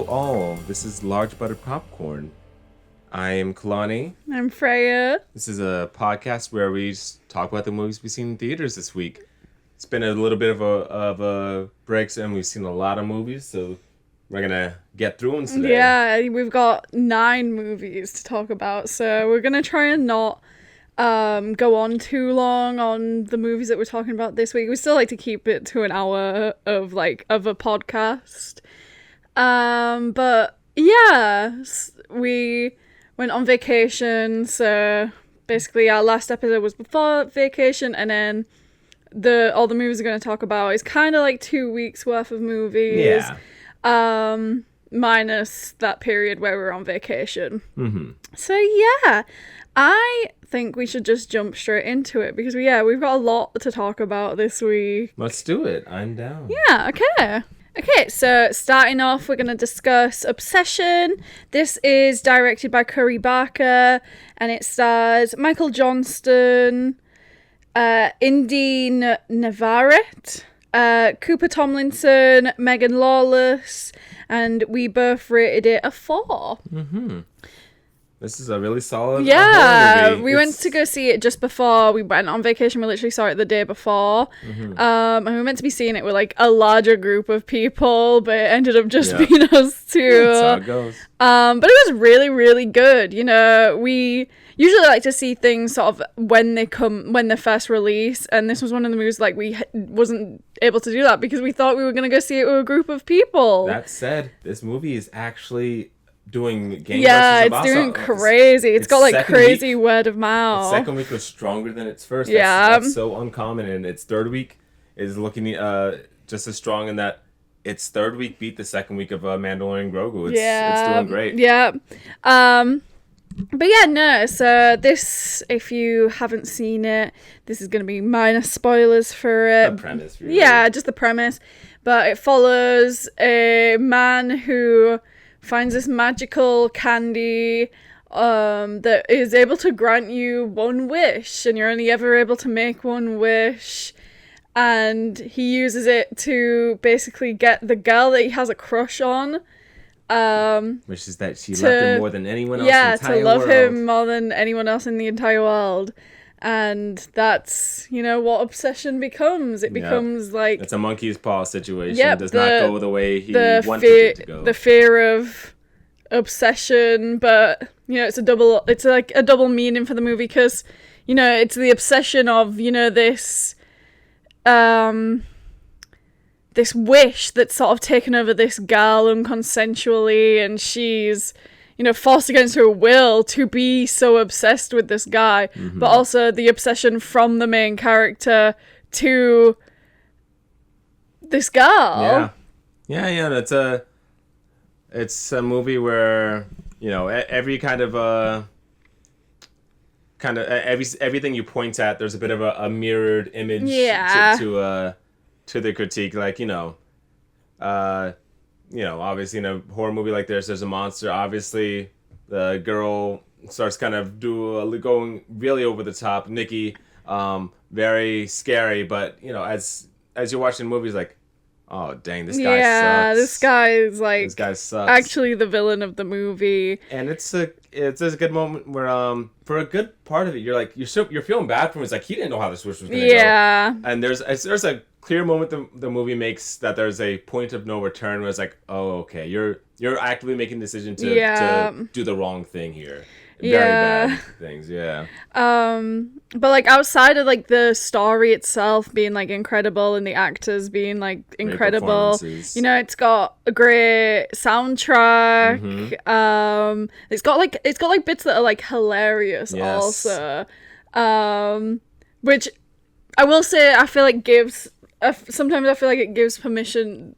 Hello all, this is Large Buttered Popcorn. I am Kalani. I'm Freya. This is a podcast where we just talk about the movies we've seen in theaters this week. It's been a little bit of a break, and we've seen a lot of movies, so we're gonna get through them today. Yeah, we've got 9 movies to talk about, so we're gonna try and not go on too long on the movies that we're talking about this week. We still like to keep it to an hour of a podcast. But yeah, we went on vacation, so basically our last episode was before vacation, and then all the movies we're going to talk about is kind of like 2 weeks worth of movies. Yeah. Minus that period where we're on vacation. Mm-hmm. So yeah, I think we should just jump straight into it because we've got a lot to talk about this week. Let's do it. I'm down. Yeah, okay. Okay, so starting off, we're going to discuss Obsession. This is directed by Curry Barker, and it stars Michael Johnston, Indy Navarrete, Cooper Tomlinson, Megan Lawless, and we both rated it a 4. Mm-hmm. This is a really solid Yeah, horror movie. we went to go see it just before we went on vacation. We literally saw it the day before. Mm-hmm. And we were meant to be seeing it with like a larger group of people, but it ended up just being us two. That's how it goes. But it was really, really good. You know, we usually like to see things sort of when they first release, and this was one of the movies like we wasn't able to do that because we thought we were going to go see it with a group of people. That said, this movie is actually doing gangbusters. Yeah, it's doing crazy. It's got like crazy word of mouth. Its second week was stronger than its first. Yeah. That's so uncommon. And its third week is looking just as strong in that its third week beat the second week of Mandalorian Grogu. It's doing great. Yeah. But yeah, no, so this, if you haven't seen it, this is going to be minor spoilers for it. The premise, really. Yeah, just the premise. But it follows a man who finds this magical candy that is able to grant you one wish, and you're only ever able to make one wish. And he uses it to basically get the girl that he has a crush on. Which is that she loved him more than anyone else in the entire to love world. him more than anyone else in the entire world. And that's, what obsession becomes. It becomes like... It's a monkey's paw situation. Yep, It does not go the way he wanted it to go. The fear of obsession, but, it's like a double meaning for the movie because, it's the obsession of, this... this wish that's sort of taken over this girl unconsensually, and she's, forced against her will to be so obsessed with this guy, but also the obsession from the main character to this girl. Yeah. It's a movie where, every everything you point at, there's a bit of a mirrored image to the critique. Like, obviously in a horror movie like this, there's a monster. Obviously, the girl starts kind of going really over the top. Nikki, very scary. But as you're watching movies, like, oh dang, this guy sucks. This guy sucks. Actually, the villain of the movie. And it's a good moment where for a good part of it, you're feeling bad for him. It's like he didn't know how this wish was gonna go. And there's a clear moment the movie makes that there's a point of no return where it's like, oh, okay, you're actively making the decision to do the wrong thing here. Very bad things, But like outside of like the story itself being like incredible and the actors being like incredible, it's got a great soundtrack. It's got like bits that are like hilarious also. Which I will say I feel like sometimes I feel like it gives permission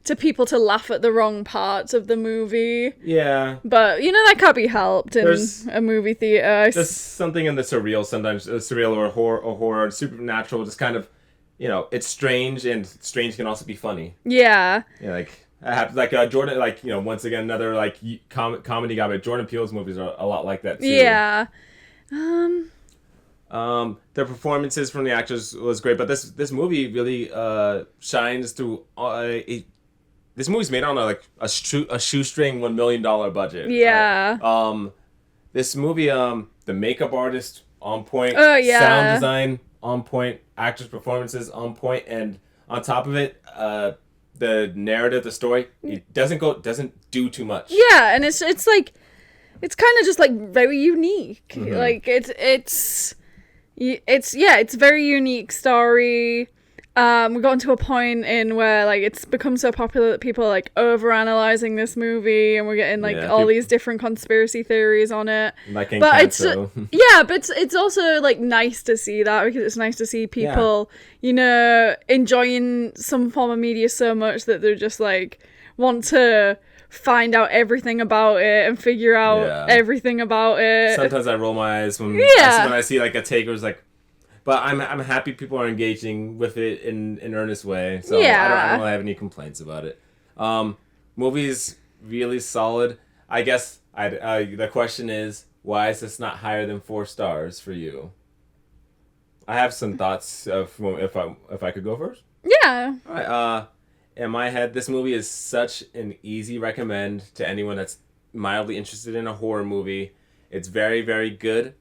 to people to laugh at the wrong parts of the movie. Yeah. But, that can't be helped in a movie theater. There's something in the surreal sometimes, surreal or horror, supernatural, just kind of, it's strange, and strange can also be funny. Yeah. Yeah, Jordan, once again, another, comedy guy, but Jordan Peele's movies are a lot like that, too. Yeah. The performances from the actors was great, but this movie really shines through this movie's made on a shoestring $1 million budget. Yeah. Right? This movie, the makeup artist on point. Oh yeah. Sound design on point. Actors' performances on point, and on top of it, the narrative, the story, it doesn't do too much. Yeah, and it's like, it's kind of just like very unique. Mm-hmm. Like it's very unique story. We've gotten to a point in where like it's become so popular that people are like overanalyzing this movie, and we're getting like all these different conspiracy theories on it. Like in but Canto. but it's also like nice to see that, because it's nice to see people, enjoying some form of media so much that they're just like want to find out everything about it and figure out everything about it. Sometimes I roll my eyes when I see like a taker's like. But I'm happy people are engaging with it in an earnest way. So I don't really have any complaints about it. Movie's really solid. I guess the question is, why is this not higher than 4 stars for you? I have some thoughts of if I could go first. Yeah. All right. In my head, this movie is such an easy recommend to anyone that's mildly interested in a horror movie. It's very, very good,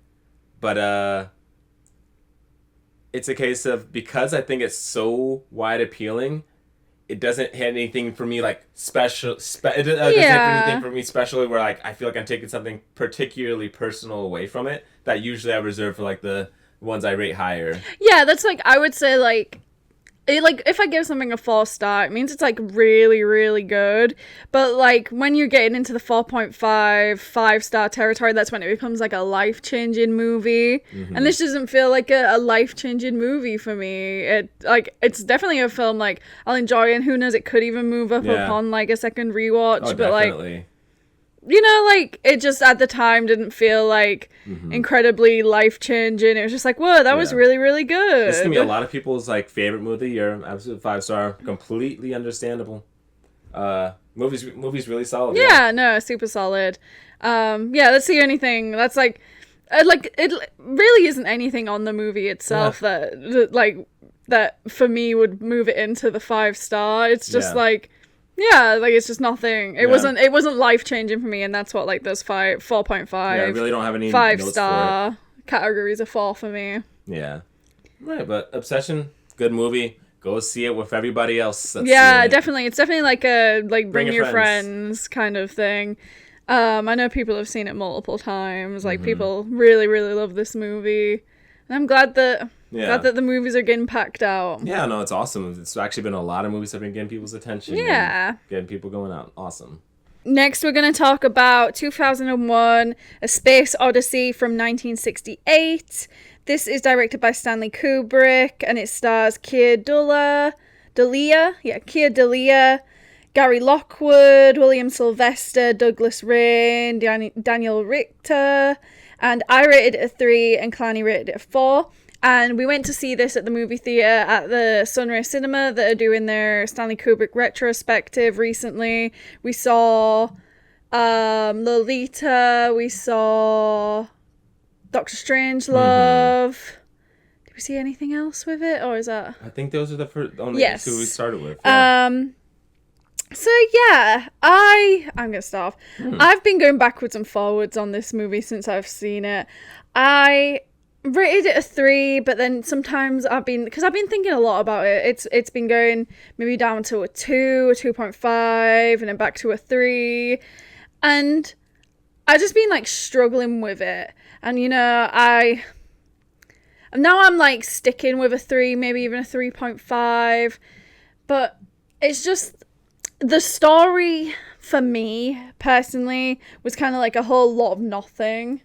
but it's a case of, because I think it's so wide appealing, it doesn't hit anything for me like special. It doesn't hit anything for me specially where like I feel like I'm taking something particularly personal away from it that usually I reserve for like the ones I rate higher. Yeah, that's like, I would say like if I give something a 4-star, it means it's like really, really good. But like when you're getting into the 4.5, 5-star territory, that's when it becomes like a life-changing movie. Mm-hmm. And this doesn't feel like a life-changing movie for me. It's definitely a film like I'll enjoy, and who knows, it could even move up upon like a second rewatch. Oh, but definitely. Like, like it just at the time didn't feel like incredibly life-changing. It was just like, whoa, that was really, really good. This is gonna be a lot of people's like favorite movie of the year. Absolute 5-star, completely understandable. Movie's really solid. Yeah, no, super solid. Let's see anything that's like it really isn't anything on the movie itself that for me would move it into the 5-star. It's just like. Yeah, like it's just nothing. It wasn't life-changing for me, and that's what like those 4.5. Yeah, I really don't have any 5-star categories of 4 for me. Yeah. Right, but Obsession, good movie. Go see it with everybody else. Definitely. It's definitely like a bring your friends kind of thing. I know people have seen it multiple times. Like people really, really love this movie. And I'm glad that the movies are getting packed out. Yeah, no, it's awesome. It's actually been a lot of movies that have been getting people's attention. Yeah. Getting people going out. Awesome. Next, we're going to talk about 2001, A Space Odyssey from 1968. This is directed by Stanley Kubrick, and it stars Keir Dullea, Gary Lockwood, William Sylvester, Douglas Rain, Daniel Richter, and I rated it a 3, and Kalani rated it a 4. And we went to see this at the movie theatre at the Sunray Cinema that are doing their Stanley Kubrick retrospective recently. We saw Lolita. We saw Doctor Strangelove. Did we see anything else with it? Or is that... I think those are the only two we started with. Yeah. So yeah, I'm going to start off. I've been going backwards and forwards on this movie since I've seen it. I rated it a 3, but then sometimes because I've been thinking a lot about it, it's been going maybe down to a 2, a 2.5, and then back to a 3, and I've just been like struggling with it, and I'm like sticking with a 3, maybe even a 3.5, but it's just the story for me personally was kind of like a whole lot of nothing.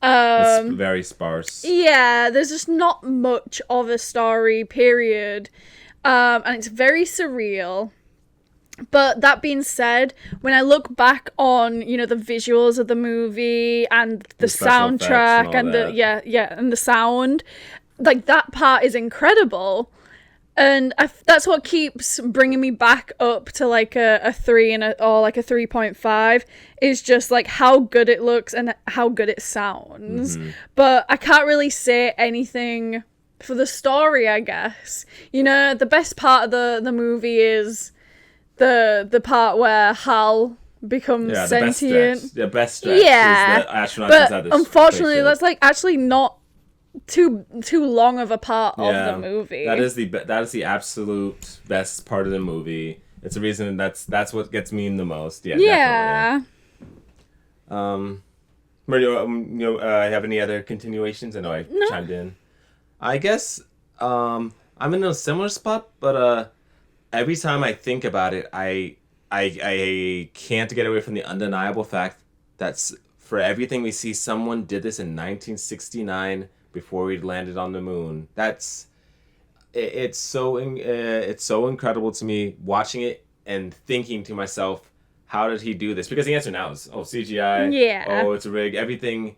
It's very sparse. Yeah, there's just not much of a story, period. And it's very surreal. But that being said, when I look back on, the visuals of the movie and the soundtrack and and the sound, like that part is incredible. And that's what keeps bringing me back up to like a 3 or like a 3.5 is just like how good it looks and how good it sounds. But I can't really say anything for the story, I guess. The best part of the movie is the part where Hal becomes sentient. The best stretch is the astronauts inside this unfortunately, spaceship. that's like actually not too long of a part of the movie. That is the absolute best part of the movie. It's the reason that's what gets me the most. Yeah. Definitely. Mario, have any other continuations? I know I chimed in. I guess I'm in a similar spot, but every time I think about it, I can't get away from the undeniable fact that for everything we see, someone did this in 1969 before we landed on the moon. It's so incredible to me watching it and thinking to myself, how did he do this? Because the answer now is, CGI. Yeah. Oh, it's a rig. Everything's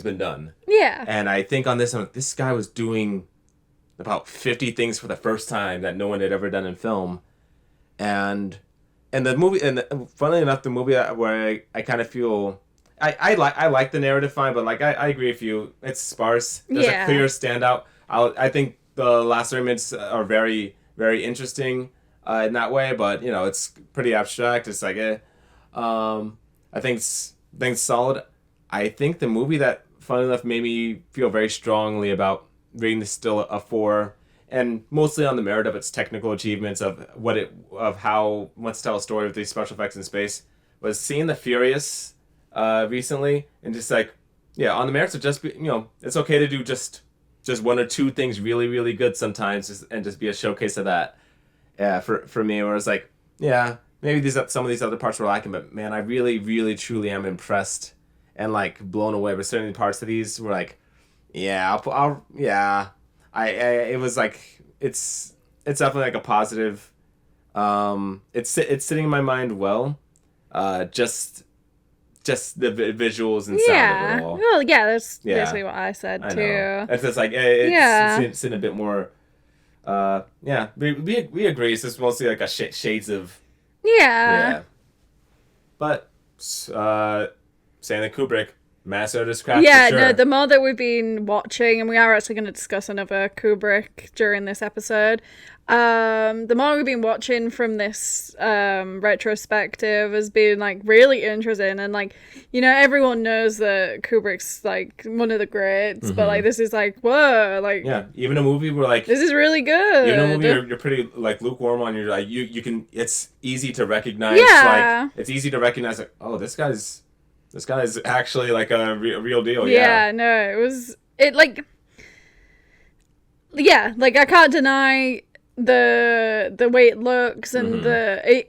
been done. Yeah. And I think on this, this guy was doing about 50 things for the first time that no one had ever done in film. And the movie, and funnily enough, the movie where I kind of feel, I like the narrative fine, but like I agree with you. It's sparse. There's a clear standout. I think the last 3 minutes are very, very interesting in that way, but it's pretty abstract. It's like I think it's solid. I think the movie that, funnily enough, made me feel very strongly about rating this still a 4, and mostly on the merit of its technical achievements of how it wants to tell a story with these special effects in space, was seeing The Furious recently, and just like on the merits of just it's okay to do just 1 or 2 things really, really good sometimes, and just be a showcase of that. For me, where it's like, maybe some of these other parts were lacking, but man, I really, really, truly am impressed and like blown away by certain parts of these. Were like, it was like it's definitely like a positive. It's sitting in my mind well. Just the visuals and sound of it all. Well, that's basically what I said too. It's just like it's sitting a bit more. We agree. It's just mostly like a shades of. Yeah. But Stanley Kubrick, master of his craft. Yeah, for sure. no, the more that we've been watching, and we are actually going to discuss another Kubrick during this episode. The more we've been watching from this retrospective has been like really interesting, and like everyone knows that Kubrick's like one of the greats, but like this is like whoa, like even a movie where like this is really good. Even a movie you're pretty like lukewarm on, you're like you can, it's easy to recognize. Like it's easy to recognize like, oh, this guy's actually like a real deal. Like I can't deny the way it looks and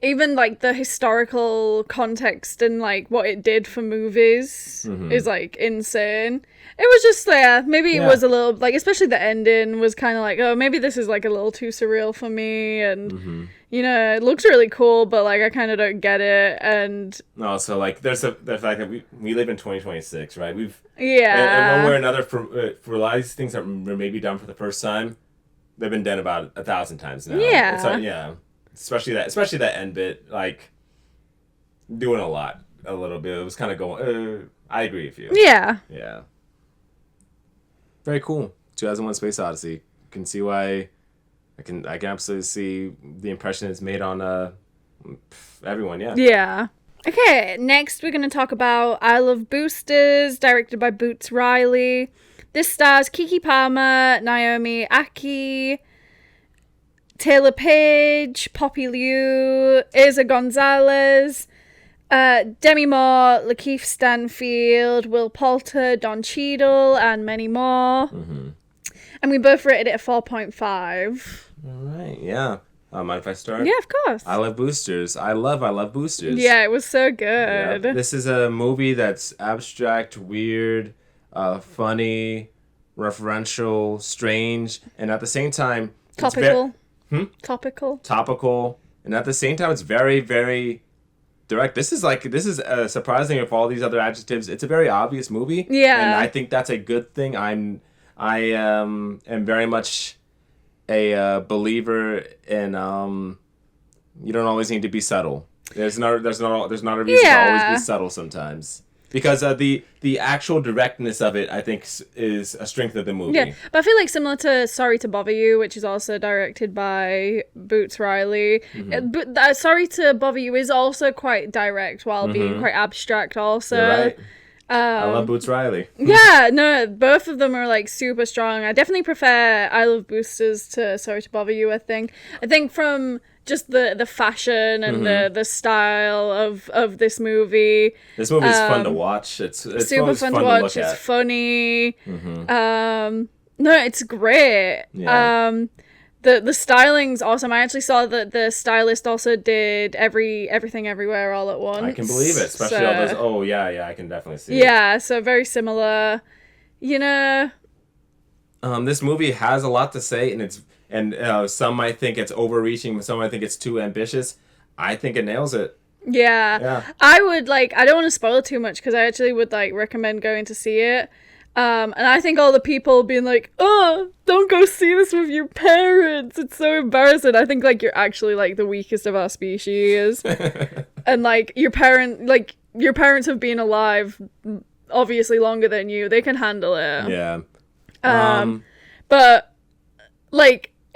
even like the historical context and like what it did for movies is like insane. It was just maybe it was a little like, especially the ending was kind of like, oh, maybe this is like a little too surreal for me, and it looks really cool, but like I kind of don't get it. And also like there's the fact that we live in 2026, right? We've in one way or another, for a lot of these things that were maybe done for the first time, they've been done about 1,000 times now. Yeah. It's like, especially that end bit, like doing a little bit. It was kind of going. I agree with you. Yeah. Yeah. Very cool. 2001: Space Odyssey. You can see why. I can absolutely see the impression it's made on everyone. Yeah. Yeah. Okay. Next, we're gonna talk about I Love Boosters, directed by Boots Riley. This stars Keke Palmer, Naomi Aki, Taylor Page, Poppy Liu, Isa Gonzalez, Demi Moore, Lakeith Stanfield, Will Poulter, Don Cheadle, and many more. And we both rated it a 4.5. All right, yeah. Mind if I start? Yeah, of course. I Love Boosters. I love Boosters. Yeah, it was so good. Yeah. This is a movie that's abstract, weird, funny, referential, strange, and at the same time... Topical. Topical. And at the same time, it's very, very direct. This is surprising of all these other adjectives. It's a very obvious movie. Yeah. And I think that's a good thing. I am very much a believer in you don't always need to be subtle. There's not a reason to always be subtle sometimes. because the actual directness of it, I think, is a strength of the movie. Yeah, but I feel like similar to Sorry to Bother You, which is also directed by Boots Riley. But Sorry to Bother You is also quite direct while being quite abstract also. You're right. I love Boots Riley. Yeah, no, both of them are like super strong. I definitely prefer I Love Boosters to Sorry to Bother You, I think. I think from just the fashion and the style of this movie. This movie's fun to watch. It's super fun to watch. It's funny. No, it's great. Yeah. The styling's awesome. I actually saw that the stylist also did Everything Everywhere All at Once. I can believe it, especially all those. Oh yeah, I can definitely see. Yeah, so very similar. You know. This movie has a lot to say, and some might think it's overreaching, some might think it's too ambitious. I think it nails it. Yeah. I would I don't want to spoil too much because I actually would recommend going to see it. And I think all the people being like, oh, don't go see this with your parents. It's so embarrassing. I think you're actually the weakest of our species. And your parents have been alive obviously longer than you. They can handle it. Yeah. But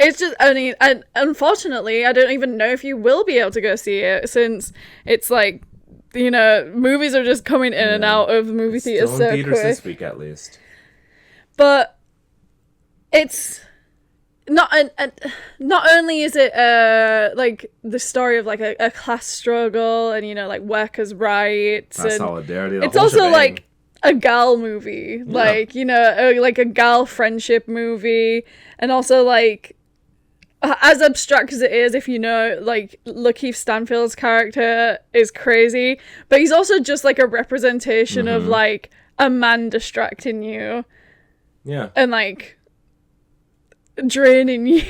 it's just, I mean, and unfortunately, I don't even know if you will be able to go see it since it's movies are just coming in and out of the movie theaters so quick. This week at least. But it's not only is it the story of a class struggle and workers' rights and solidarity. It's also a gal movie, a gal friendship movie, and also as abstract as it is, if you know, Lakeith Stanfield's character is crazy, but he's also just a representation of a man distracting you. Yeah. And draining you.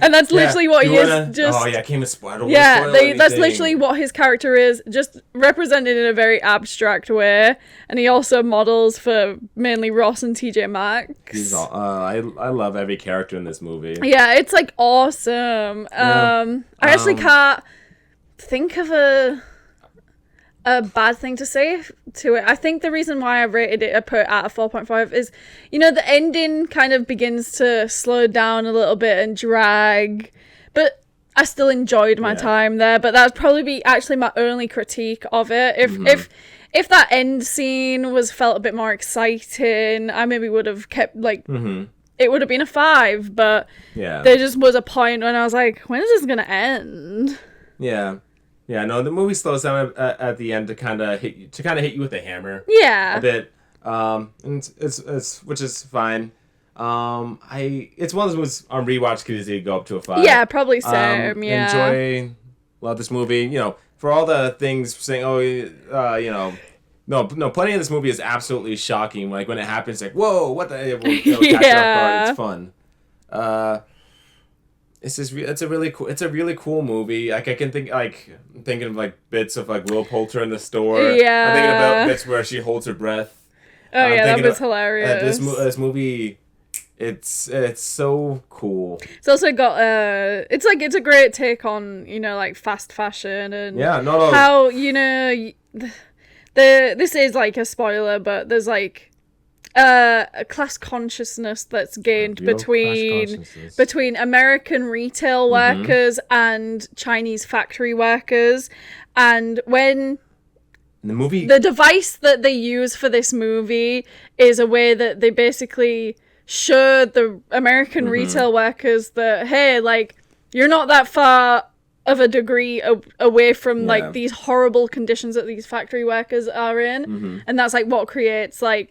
And that's literally what he is. Oh yeah, I can't spoil. That's literally what his character is, just represented in a very abstract way. And he also models for mainly Ross and TJ Maxx. I love every character in this movie. Yeah, it's awesome. I actually can't think of a bad thing to say to it. I think the reason why I rated it, I put it at a 4.5 is, the ending kind of begins to slow down a little bit and drag, but I still enjoyed my time there. But that would probably be actually my only critique of it. If that end scene felt a bit more exciting, I maybe would have kept it would have been a 5, but there just was a point when I was like, when is this gonna end? Yeah, no, the movie slows down at the end to kind of hit you with a hammer. Yeah, a bit, and it's which is fine. It's one of those movies on rewatch could easily go up to a 5. Yeah, probably same. Love this movie. For all the things saying, no, plenty of this movie is absolutely shocking. When it happens, whoa, what the? It'll catch you off guard. It's fun. It's a really cool movie. I can think thinking of bits of Will Poulter in the store. Yeah. I'm thinking about bits where she holds her breath. Oh yeah, that was hilarious. This movie, it's so cool. It's also got it's a great take on fast fashion and how this is a spoiler, but there's a class consciousness that's gained between American retail workers and Chinese factory workers, and when the device that they use for this movie is a way that they basically show the American retail workers that, hey, you're not that far of a degree away from these horrible conditions that these factory workers are in, and that's what creates the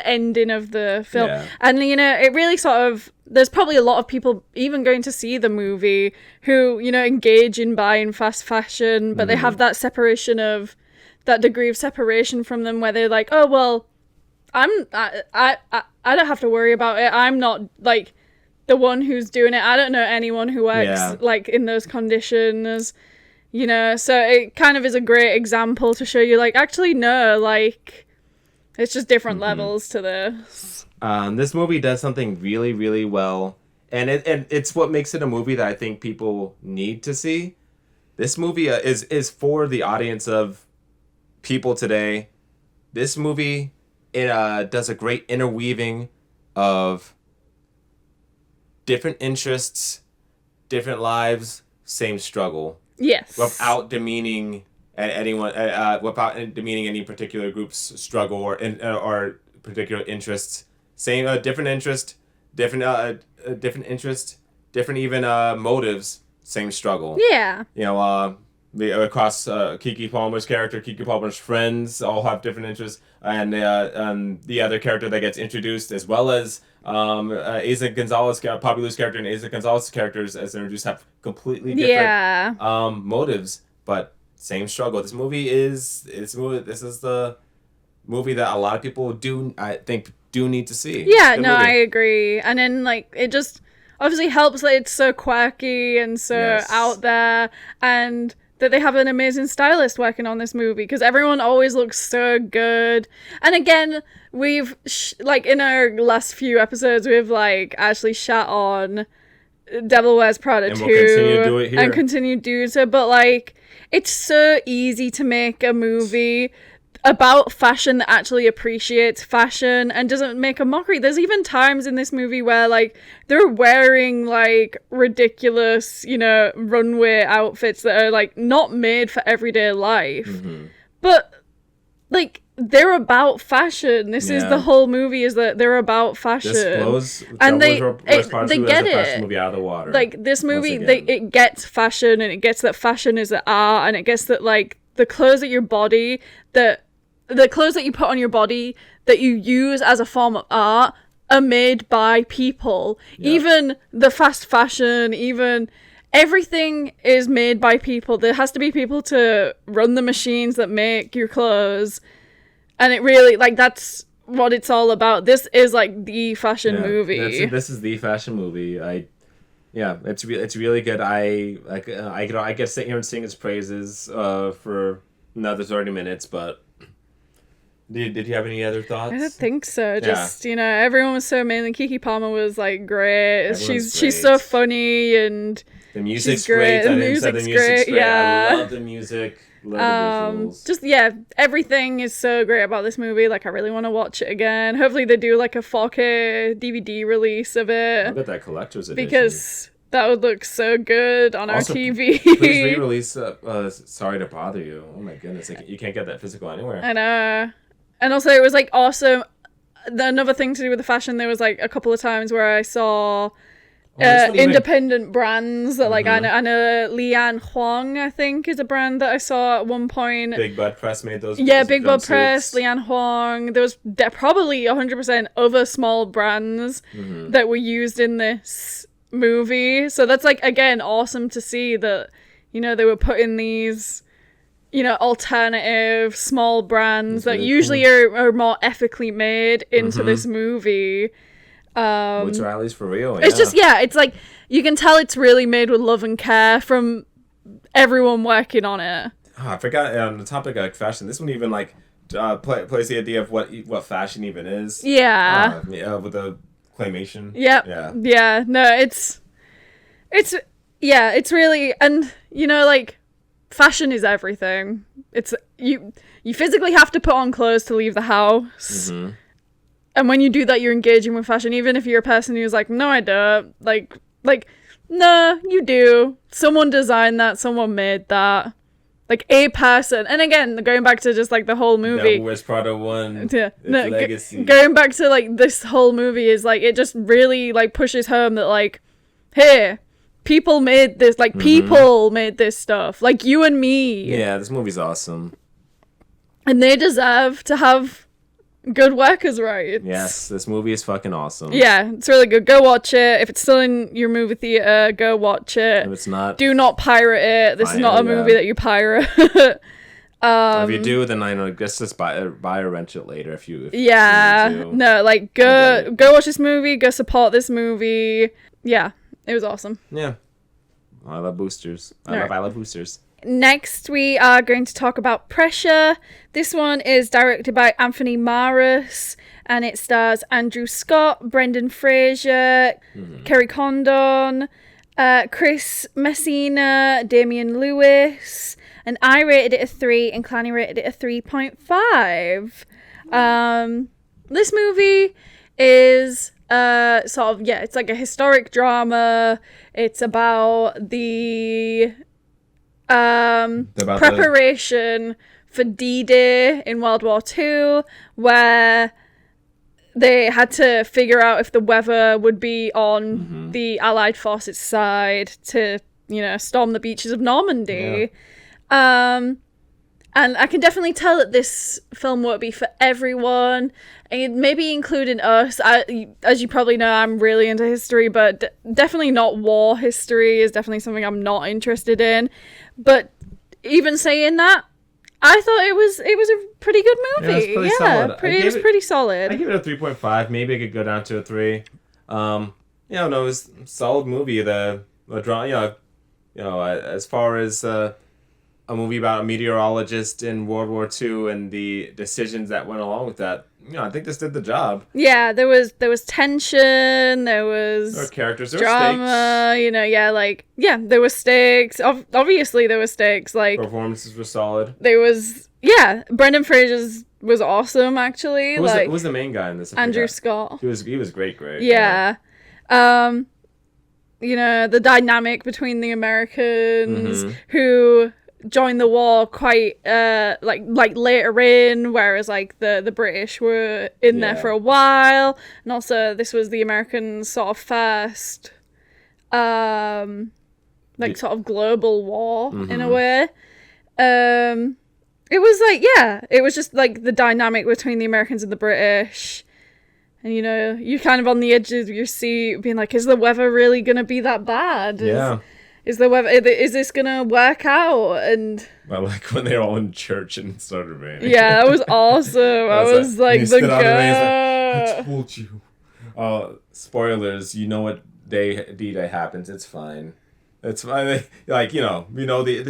ending of the film. And it really there's probably a lot of people even going to see the movie who engage in buying fast fashion, but they have that degree of separation from them where they're oh well, I don't have to worry about it. I'm not the one who's doing it. I don't know anyone who works in those conditions, so it kind of is a great example to show you actually no, it's just different levels to this. This movie does something really, really well, and it's what makes it a movie that I think people need to see. This movie is for the audience of people today. This movie, it does a great interweaving of different interests, different lives, same struggle. Yes. Without demeaning anyone, without demeaning any particular group's struggle or particular interests. Same different interest, different even motives. Same struggle. Yeah. Across Keke Palmer's character, Keke Palmer's friends all have different interests, and the other character that gets introduced, as well as Eiza Gonzalez, Pabilu's character, and Eiza Gonzalez's characters as they're introduced have completely different motives, but same struggle. This is the movie that a lot of people I think do need to see. Yeah, no, movie. I agree. And then it just obviously helps that it's so quirky and so out there, and that they have an amazing stylist working on this movie, because everyone always looks so good. And again, we've in our last few episodes, we've actually shat on Devil Wears Prada 2 continue to do it here. And continue to do so, but it's so easy to make a movie about fashion that actually appreciates fashion and doesn't make a mockery. There's even times in this movie where they're wearing ridiculous, runway outfits that are not made for everyday life. Mm-hmm. But they're about fashion. This is the whole movie, is that they're about fashion. This blows and they get it. Movie out of the water. This movie, it gets fashion, and it gets that fashion is art, and it gets that the clothes that the clothes that you put on your body that you use as a form of art are made by people. Yep. Even the fast fashion, even everything is made by people. There has to be people to run the machines that make your clothes. And it really, that's what it's all about. This is the fashion movie. This is the fashion movie. It's really good. I get to sit here and sing its praises for another 30 minutes, but did you have any other thoughts? I don't think so. Just everyone was so amazing. Keke Palmer was great. She's so funny, and the music's great. The music's great. Yeah, I love the music. Love the visuals. Everything is so great about this movie. I really want to watch it again. Hopefully they do a 4K DVD release of it. I'll get that collector's edition, because that would look so good on our TV. Please re-release Sorry to Bother You. Oh my goodness, you can't get that physical anywhere. I know. And also it was awesome. Another thing to do with the fashion, there was a couple of times where I saw independent brands that I know Lian Huang, I think, is a brand that I saw at one point. Big Bud Press made those. Yeah, Big Bud Press, Lian Huang. There was probably 100% other small brands that were used in this movie. So that's again awesome to see that they were putting these alternative small brands that usually are more ethically made into this movie. Which Riley's for real. It's just it's you can tell it's really made with love and care from everyone working on it. Oh, I forgot on the topic of fashion. This one even plays the idea of what fashion even is. Yeah. With the claymation. Yep. Yeah. No, it's really, and fashion is everything. It's you physically have to put on clothes to leave the house. Mm-hmm. And when you do that, you're engaging with fashion, even if you're a person who's no, I don't. No, you do. Someone designed that. Someone made that. A person. And again, going back to just the whole movie. Devil Wears Prada 1. Yeah. No, legacy. Going back to this whole movie is it just really pushes home that hey, people made this. People made this stuff. You and me. Yeah, this movie's awesome. And they deserve to have good workers' rights. Yes, this movie is fucking awesome. Yeah, it's really good. Go watch it. If it's still in your movie theater, go watch it. If it's not, do not pirate it. This is not a movie that you pirate. If you do, then I know. Just buy or rent it later if you. No, go watch this movie. Go support this movie. Yeah, it was awesome. Yeah, I love boosters. I love boosters. Next, we are going to talk about Pressure. This one is directed by Anthony Maras, and it stars Andrew Scott, Brendan Fraser, Kerry Condon, Chris Messina, Damian Lewis, and I rated it a 3, and Clanny rated it a 3.5. This movie is it's like a historic drama. It's about the preparation for D-Day in World War II, where they had to figure out if the weather would be on the Allied forces' side to, storm the beaches of Normandy. Yeah. And I can definitely tell that this film won't be for everyone, and maybe including us. As you probably know, I'm really into history, but definitely not war history is definitely something I'm not interested in. But even saying that, I thought it was a pretty good movie. Yeah, it was pretty solid. It was pretty solid. I give it a 3.5. Maybe I could go down to a 3. No, it was a solid movie. The drama, as far as a movie about a meteorologist in World War II and the decisions that went along with that, I think this did the job. Yeah, there was tension, there were characters, there drama, were stakes. There were stakes. Obviously there were stakes. Like, performances were solid. Brendan Fraser's was awesome, actually. Who was the main guy in this? Andrew Scott. He was great. Yeah. The dynamic between the Americans who joined the war quite like later in, whereas like the British were in there for a while, and also this was the Americans' sort of first sort of global war in a way. It was it was just like the dynamic between the Americans and the British, and you're kind of on the edge of your seat being like, is the weather really gonna be that bad? Is this gonna work out? And I like when they're all in church and it started raining. Yeah, that was awesome. I was like, the guy. I told you. Spoilers. You know what D-Day happens. It's fine. It's fine. This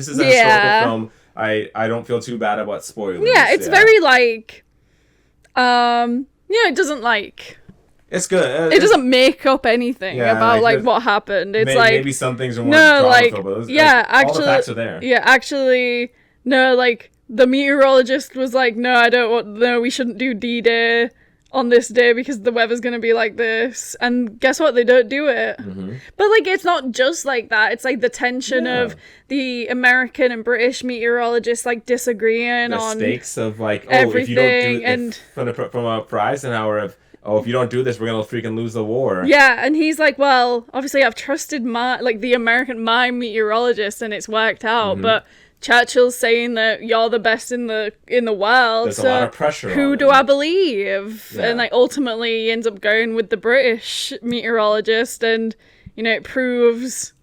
is a historical film. I don't feel too bad about spoilers. Yeah, it's very like, it doesn't like. It's good. It doesn't make up anything about what happened. It's maybe some things are more actually, all the facts are there. Yeah, actually, no, like the meteorologist was like, no, we shouldn't do D-Day on this day because the weather's gonna be like this. And guess what? They don't do it. But like, it's not just like that. It's like the tension of the American and British meteorologists like disagreeing on the stakes of like, everything, if you don't from Eisenhower of. If you don't do this, we're going to freaking lose the war. Yeah, and he's like, well, obviously I've trusted the American meteorologist and it's worked out, but Churchill's saying that you're the best in the world. There's a lot of pressure on who do I believe? Yeah. And like ultimately he ends up going with the British meteorologist, and it proves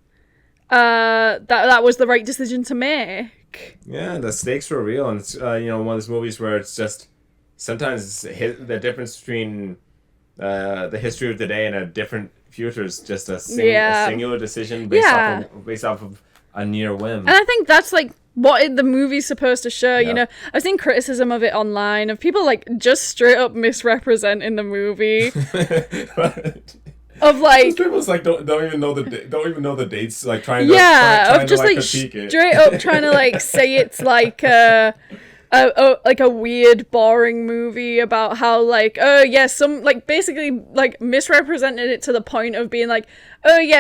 that was the right decision to make. Yeah, the stakes were real, and it's one of those movies where it's just sometimes the difference between the history of the day and a different future is just a singular decision based off of a near whim. And I think that's like what the movie's supposed to show. I've seen criticism of it online of people like just straight up misrepresenting the movie. Of like people's like don't even know the dates, like trying to straight up trying to like say it's like like a weird boring movie about how like some like basically like misrepresented it to the point of being like,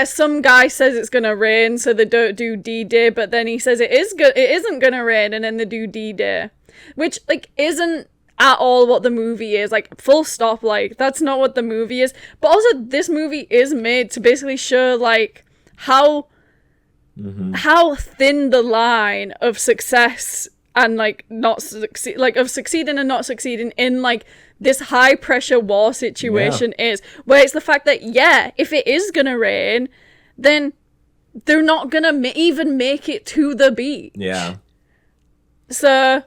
some guy says it's gonna rain so they don't do D-Day, but then he says it isn't gonna rain and then they do D-Day, which like isn't at all what the movie is, like full stop. Like that's not what the movie is. But also this movie is made to basically show like how thin the line of success and like not succeed, like of succeeding and not succeeding in like this high pressure war situation is, where it's the fact that if it is gonna rain, then they're not gonna even make it to the beach. So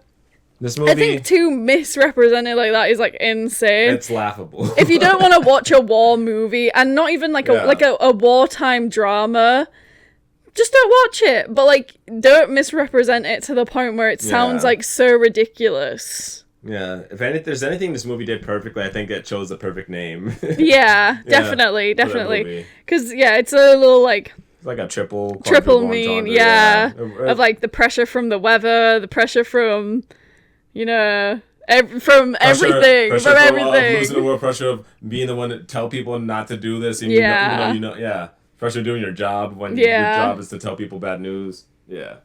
this movie, I think to misrepresent it like that is like insane. It's laughable. If you don't want to watch a war movie, and not even like a wartime drama, just don't watch it, but like don't misrepresent it to the point where it sounds like so ridiculous. Yeah, if there's anything this movie did perfectly, I think it chose the perfect name. Definitely, because it's a little like It's like a triple mean, yeah. Of like the pressure from the weather, the pressure from, you know, from everything. Losing the world, pressure of being the one to tell people not to do this. And you know, yeah. Pressure of doing your job when your job is to tell people bad news. Yeah.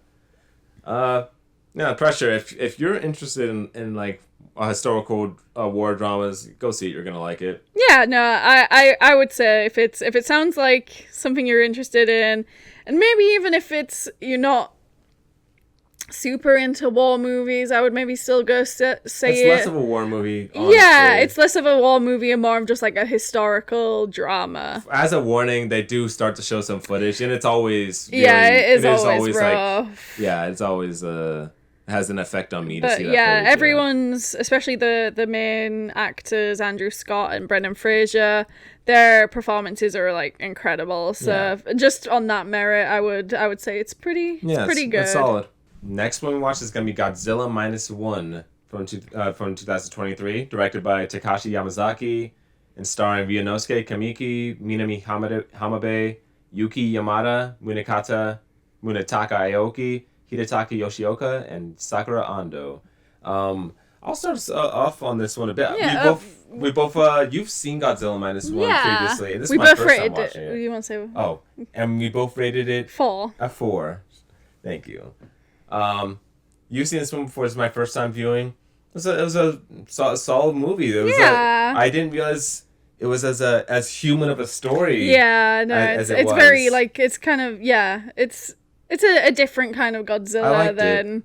Pressure. If you're interested in like historical war dramas, go see it. You're gonna like it. Yeah, no, I would say if it sounds like something you're interested in, and maybe even if you're not super into war movies, I would maybe still go see it. It's less of a war movie, honestly. Yeah, it's less of a war movie and more of just like a historical drama. As a warning, they do start to show some footage, and it's always it is always rough. Like, yeah, it's always has an effect on me to see that footage, everyone's, especially the main actors, Andrew Scott and Brendan Fraser, their performances are like incredible. So just on that merit, I would say it's pretty good. It's solid. Next one we watched is going to be Godzilla -1 from 2023, directed by Takashi Yamazaki and starring Ryunosuke Kamiki, Minami Hamabe, Yuki Yamada, Munetaka Aoki, Hidetaka Yoshioka, and Sakura Ando. I'll start us off on this one a bit. Yeah, we both you've seen Godzilla -1 previously. This is we my both first rated time watching it. You want to say? Oh, and we both rated it 4. A 4. Thank you. You've seen this one before. It's my first time viewing. It was a solid movie. I didn't realize it was as human of a story. Yeah, no, it's very like it's kind of it's a different kind of Godzilla than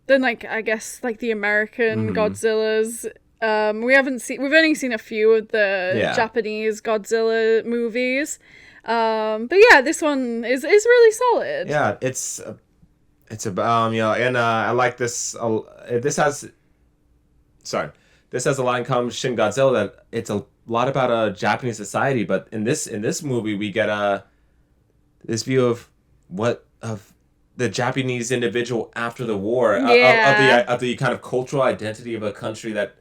like I guess like the American Godzillas. We've only seen a few of the Japanese Godzilla movies. But yeah, this one is really solid. Yeah, it's about and I like this. This has a line called Shin Godzilla that it's a lot about Japanese society, but in this movie we get this view of the Japanese individual after the war, of the kind of cultural identity of a country that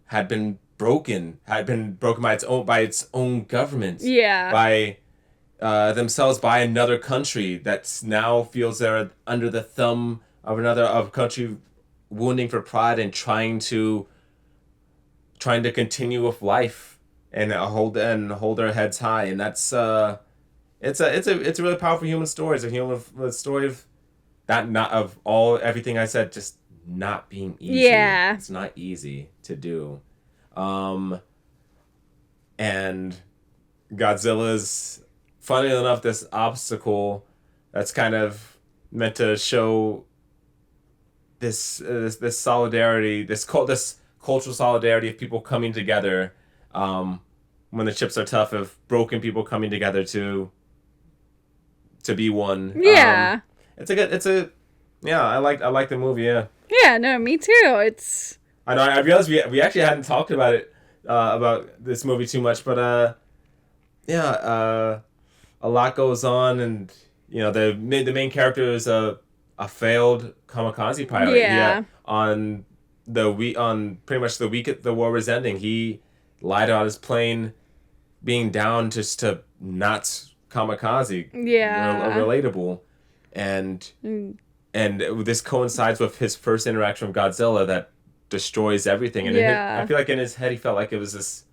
had been broken by its own government, by themselves, by another country that now feels they're under the thumb of a country wounding for pride and trying to continue with life and hold their heads high. And that's it's a really powerful human story. It's a story of everything I said, just not being easy. Yeah, it's not easy to do. And Godzilla's, funny enough, this obstacle that's kind of meant to show this solidarity, this cultural solidarity of people coming together when the chips are tough, of broken people coming together to be one. Yeah. I like the movie. Yeah. Yeah. No, me too. I know. I realized we actually hadn't talked about it about this movie too much, but a lot goes on, and the main character is a failed kamikaze pilot. Yeah. On pretty much the week the war was ending, he lied on his plane being down just to not kamikaze. Yeah. Relatable, and this coincides with his first interaction with Godzilla that destroys everything. And I feel like in his head he felt like it was this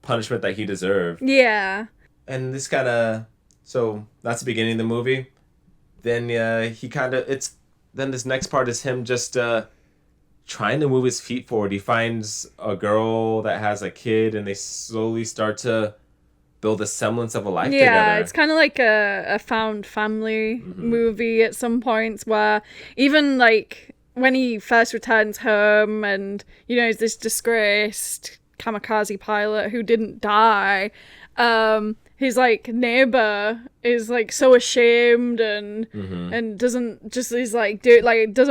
punishment that he deserved. Yeah. And this kind of, so that's the beginning of the movie. Then then this next part is him just trying to move his feet forward. He finds a girl that has a kid, and they slowly start to build a semblance of a life together. Yeah, it's kind of like a found family movie at some points, where even like when he first returns home and he's this disgraced kamikaze pilot who didn't die, his like neighbor is like so ashamed and doesn't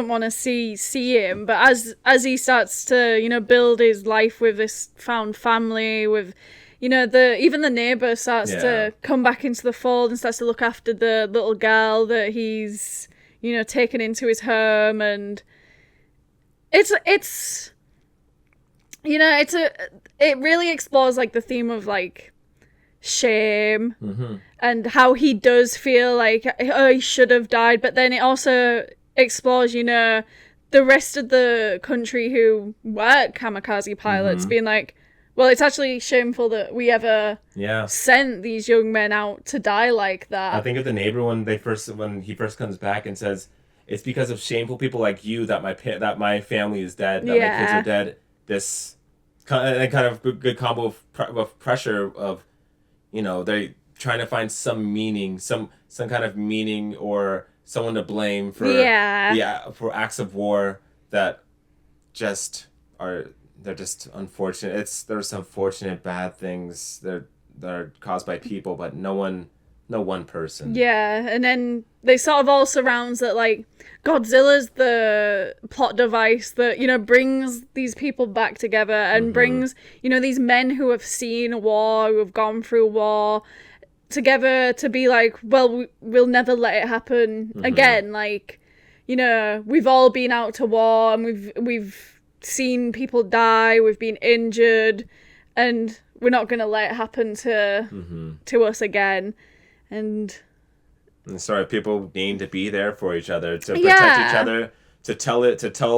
want to see him. But as he starts to build his life with this found family, with even the neighbor starts to come back into the fold and starts to look after the little girl that he's taken into his home. And it really explores like the theme of like shame and how he does feel like, oh, he should have died. But then it also explores, you know, the rest of the country who were kamikaze pilots being like, well, it's actually shameful that we ever sent these young men out to die like that. I think of the neighbor when he first comes back and says, it's because of shameful people like you that my family is dead, that my kids are dead. This kind of good combo of pressure of, you know, they trying to find some meaning, some kind of meaning or someone to blame for for acts of war that just are. They're just unfortunate. There's unfortunate bad things that are caused by people, but no one person. Yeah, and then they sort of all surrounds that, like, Godzilla's the plot device that, you know, brings these people back together and brings, you know, these men who have seen war, who have gone through war, together to be like, well, we'll never let it happen again. Like, you know, we've all been out to war and we've seen people die, we've been injured, and we're not gonna let it happen to us again. And sorry, people need to be there for each other, to protect each other, to tell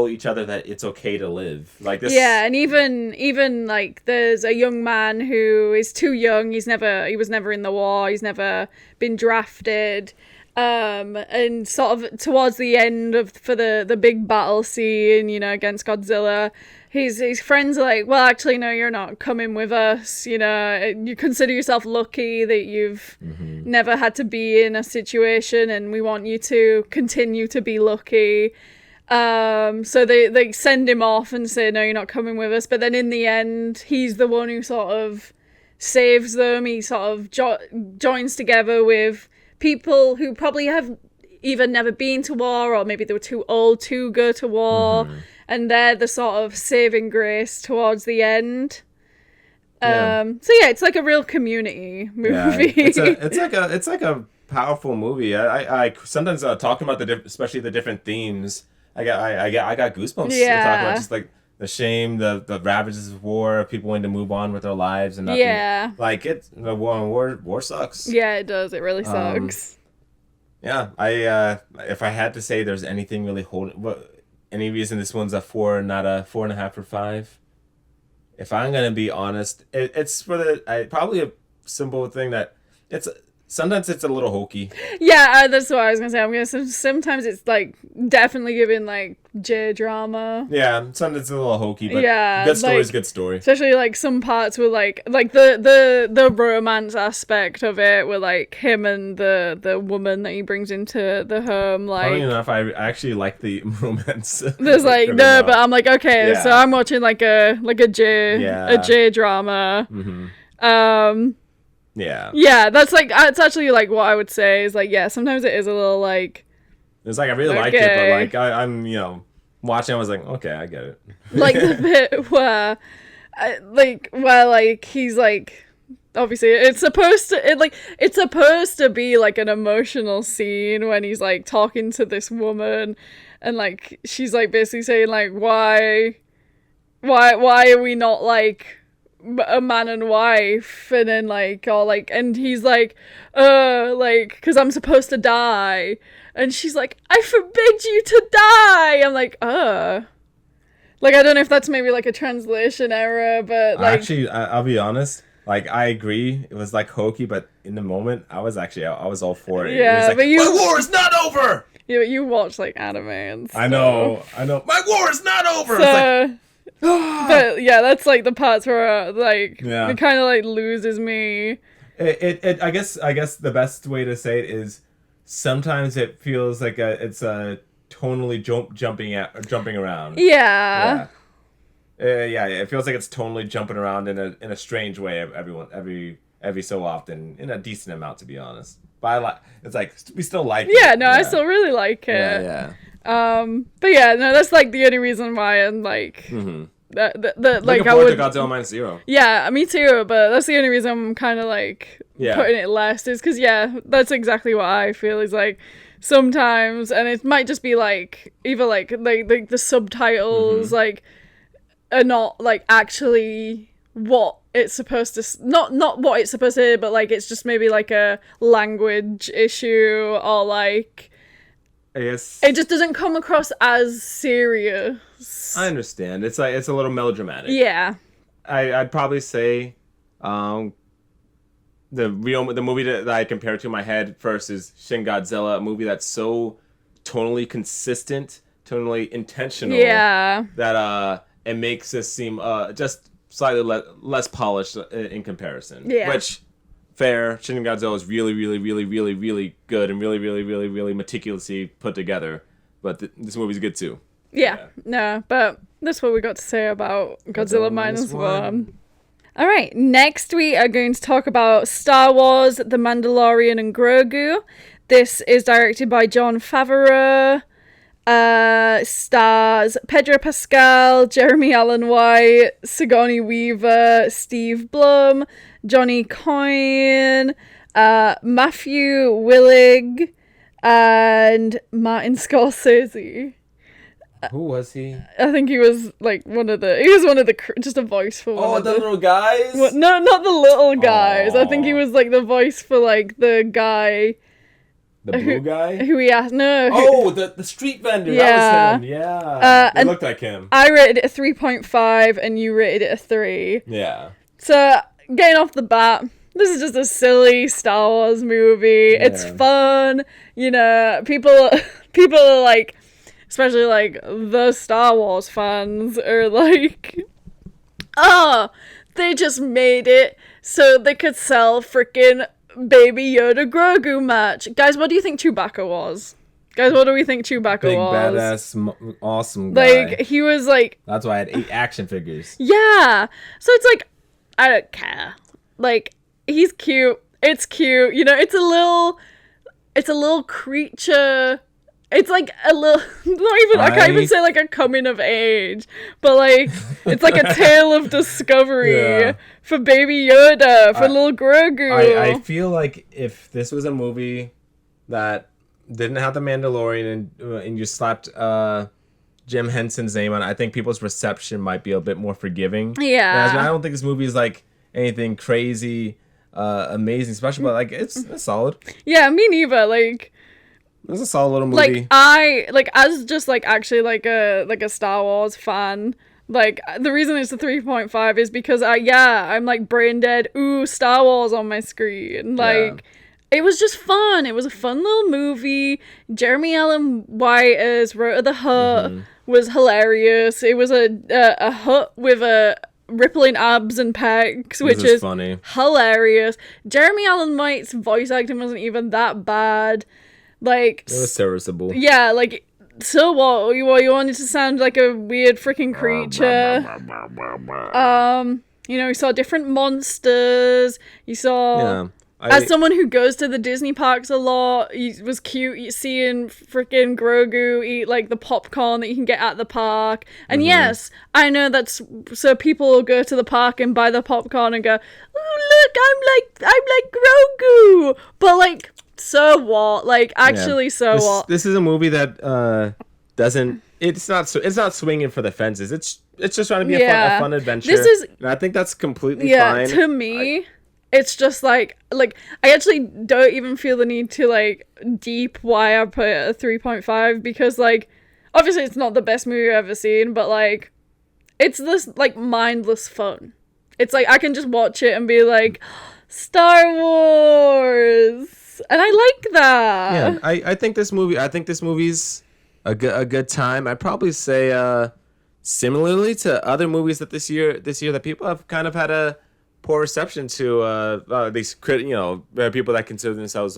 each other that it's okay to live like this. Yeah, and even like there's a young man who is too young. He was never in the war. He's never been drafted. And sort of towards the end for the big battle scene, you know, against Godzilla, his friends are like, well, actually, no, you're not coming with us. You know, you consider yourself lucky that you've never had to be in a situation, and we want you to continue to be lucky. So they send him off and say, no, you're not coming with us. But then in the end, he's the one who sort of saves them. He sort of joins together with people who probably have either never been to war or maybe they were too old to go to war, and they're the sort of saving grace towards the end. So yeah, it's like a real community movie. It's like a powerful movie. I sometimes talking about especially the different themes. I got goosebumps talking about just like the shame, the ravages of war, people wanting to move on with their lives and nothing. Like war sucks. Yeah, it does. It really sucks. If I had to say there's anything really any reason this one's a 4, not a 4.5 or 5. If I'm gonna be honest, it's for probably a simple thing that sometimes it's a little hokey. Yeah, that's what I was gonna say. Sometimes it's like definitely giving like J-drama. Yeah, sometimes it's a little hokey, but good story is good story. Especially like some parts were like the romance aspect of it, were like him and the woman that he brings into the home. Like, funny enough, I actually like the romance. There's like no, but I'm like, okay, so I'm watching like a J-drama. Yeah, that's it's actually like what I would say is like, yeah, sometimes it is a little like, it's like I really liked it, but like I'm you know watching, I was like, okay, I get it. Like the bit where he's like, obviously it's supposed to be like an emotional scene when he's like talking to this woman, and like she's like basically saying like, why are we not like a man and wife, and then like, or like, and he's like, like, because I'm supposed to die, and she's like, I forbid you to die. I'm like, like, I don't know if that's maybe like a translation error, but like, actually, I'll be honest, like, I agree, it was like hokey, but in the moment I was all for it. Yeah, it was like, my war is not over. Yeah, but you watch like anime and stuff. I know, my war is not over. So, but yeah, that's like the parts where like it kind of like loses me. I guess the best way to say it is sometimes it feels like it's tonally jumping around. Yeah. It feels like it's tonally jumping around in a strange way every so often, in a decent amount, to be honest. But it's like we still like it. Yeah, no, I still really like it. Yeah. But yeah, no, that's like the only reason why I'm like that like I would Godzilla -0. Yeah, me too. But that's the only reason I'm kind of like putting it less, is because that's exactly what I feel is like sometimes, and it might just be like either like the subtitles like are not like actually what it's supposed to not what it's supposed to, but like it's just maybe like a language issue, or like I guess it just doesn't come across as serious. I understand. It's like it's a little melodramatic. Yeah. I'd probably say the movie that I compare to in my head first is Shin Godzilla, a movie that's so tonally consistent, tonally intentional. Yeah. That it makes it seem just slightly less polished in comparison. Yeah. Which, fair, Shin Godzilla is really, really, really, really, really good and really, really, really, really meticulously put together. But this movie's good too. Yeah. No, but that's what we got to say about Godzilla Minus One. All right, next we are going to talk about Star Wars, The Mandalorian and Grogu. This is directed by Jon Favreau. Stars Pedro Pascal, Jeremy Allen White, Sigourney Weaver, Steve Blum, Johnny Coyne, Matthew Willig, and Martin Scorsese. Who was he? I think he was like one of the just a voice for one of the little guys? No, not the little guys. I think he was like the voice for like the guy. The blue guy? Who he asked? No. Oh, the street vendor. Yeah. That was him. Yeah. It looked like him. I rated it a 3.5 and you rated it a 3. Yeah. So, getting off the bat, this is just a silly Star Wars movie. Yeah. It's fun. You know, people are like, especially like the Star Wars fans are like, they just made it so they could sell freaking Baby Yoda Grogu match. Guys, what do you think Chewbacca was? Guys, what do we think Chewbacca was? Big, badass, awesome guy. Like, he was like... That's why I had 8 action figures. Yeah. So it's like, I don't care. Like, he's cute. It's cute. You know, it's a little creature. It's like a little, I can't even say like a coming of age, but like, it's like a tale of discovery for Baby Yoda, for little Grogu. I feel like if this was a movie that didn't have the Mandalorian and you slapped Jim Henson's name on it, I think people's reception might be a bit more forgiving. Yeah. I don't think this movie is like anything crazy, amazing, special, but like it's solid. Yeah, me neither. Like, it's a solid little movie. As just like actually like a Star Wars fan, like the reason it's a 3.5 is because I'm like brain dead. Ooh, Star Wars on my screen. Like, it was just fun. It was a fun little movie. Jeremy Allen White as Rota the Hutt was hilarious. It was a Hutt with a rippling abs and pecs, which is funny, hilarious. Jeremy Allen White's voice acting wasn't even that bad. Like, it was serviceable. Yeah, like, so what? You wanted to sound like a weird freaking creature. You know, you saw different monsters. You saw... As someone who goes to the Disney parks a lot, it was cute seeing freaking Grogu eat, like, the popcorn that you can get at the park. And yes, I know that's... So people will go to the park and buy the popcorn and go, oh, look, I'm like Grogu! But, like... So what? Like, actually, what? This is a movie that doesn't. It's not swinging for the fences. It's just trying to be a fun adventure. And I think that's completely fine. To me, it's just like I actually don't even feel the need to like deep why I put it a 3.5, because like obviously it's not the best movie I've ever seen, but like it's this like mindless fun. It's like I can just watch it and be like, Star Wars. And I like that. Yeah, I think this movie's a good time. I'd probably say similarly to other movies that this year that people have kind of had a poor reception to. These people that consider themselves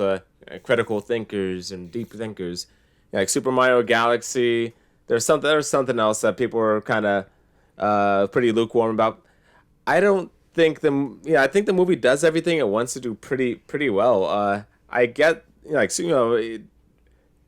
critical thinkers and deep thinkers, like Super Mario Galaxy. There's something else that people are kind of pretty lukewarm about. I think the movie does everything it wants to do pretty well. I get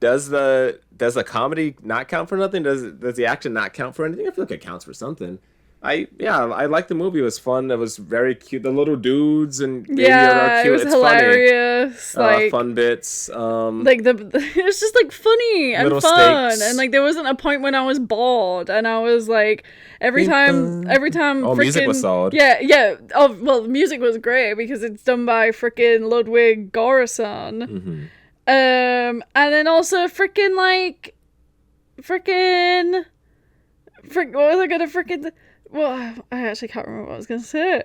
does the comedy not count for nothing? Does the action not count for anything? I feel like it counts for something. I liked the movie. It was fun. It was very cute. The little dudes and baby Yoda are cute. It was it's hilarious. Funny. Fun bits. Like it was just like funny and fun, stakes. And like there wasn't a point when I was bored, and I was like every time. Oh, music was solid. Yeah. Oh, well, the music was great because it's done by freaking Ludwig Göransson. Mm-hmm. And then also what was I gonna freaking? Well, I actually can't remember what I was gonna say.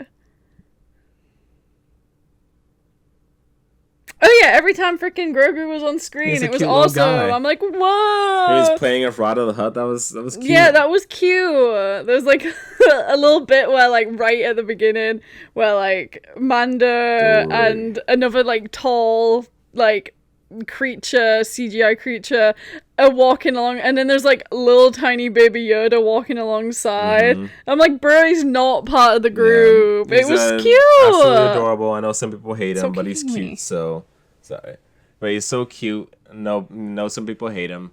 Oh yeah, every time freaking Grogu was on screen, it was awesome. I'm like, whoa! He was playing with Rada the Hutt. That was cute. Yeah, that was cute. There's like a little bit where like right at the beginning where like Mando and another like tall like CGI creature are walking along, and then there's like little tiny baby Yoda walking alongside. Mm-hmm. I'm like, bro, he's not part of the group. Yeah, it was cute. Absolutely adorable. I know some people hate him, but he's cute, so sorry. But he's so cute. No, some people hate him.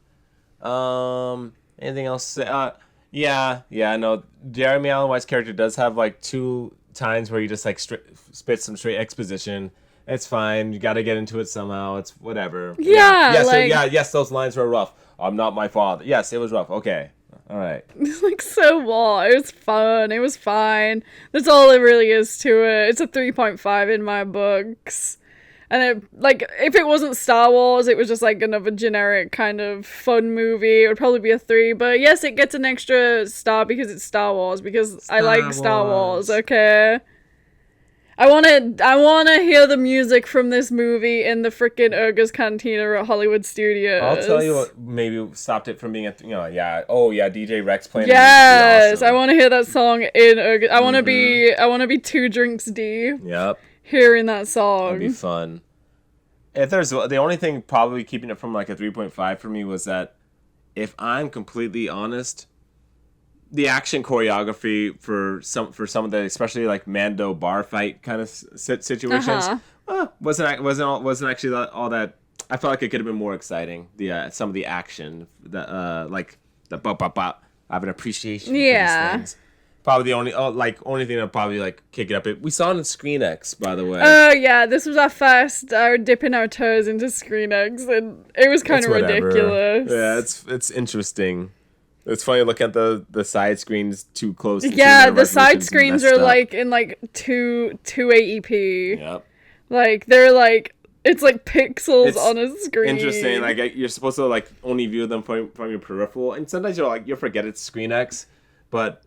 Anything else? Yeah, no. Jeremy Allen White's character does have like 2 times where he just like spits some straight exposition. It's fine. You got to get into it somehow. It's whatever. Yeah. Yes, those lines were rough. I'm not my father. Yes, it was rough. Okay. All right. It's like so what? It was fun. It was fine. That's all there really is to it. It's a 3.5 in my books. And it, like, if it wasn't Star Wars, it was just like another generic kind of fun movie. It would probably be a 3. But yes, it gets an extra star because it's Star Wars. Because I like Star Wars. Okay. I wanna hear the music from this movie in the frickin' Urga's Cantina at Hollywood Studios. I'll tell you what maybe stopped it from being DJ Rex playing. Yes, awesome. I want to hear that song in Urga. I want to be 2 drinks deep. Yep. Hearing that song. That'd be fun. If there's the only thing probably keeping it from like a 3.5 for me was that, if I'm completely honest, the action choreography for some of the, especially like Mando bar fight kind of situations, wasn't actually all that. I felt like it could have been more exciting. Some of the action, like the bop bop bop. I have an appreciation for these things. Probably the only thing that probably like kick it up. We saw it in Screen X, by the way. Oh yeah, this was our first dipping our toes into Screen X, and it was kind of ridiculous. Yeah, it's interesting. It's funny to look at the side screens too close. Yeah, the side screens are like in like 280p. Yep. Like they're like, it's like pixels on a screen. Interesting. Like you're supposed to like only view them from your peripheral, and sometimes you'll forget it's Screen X, but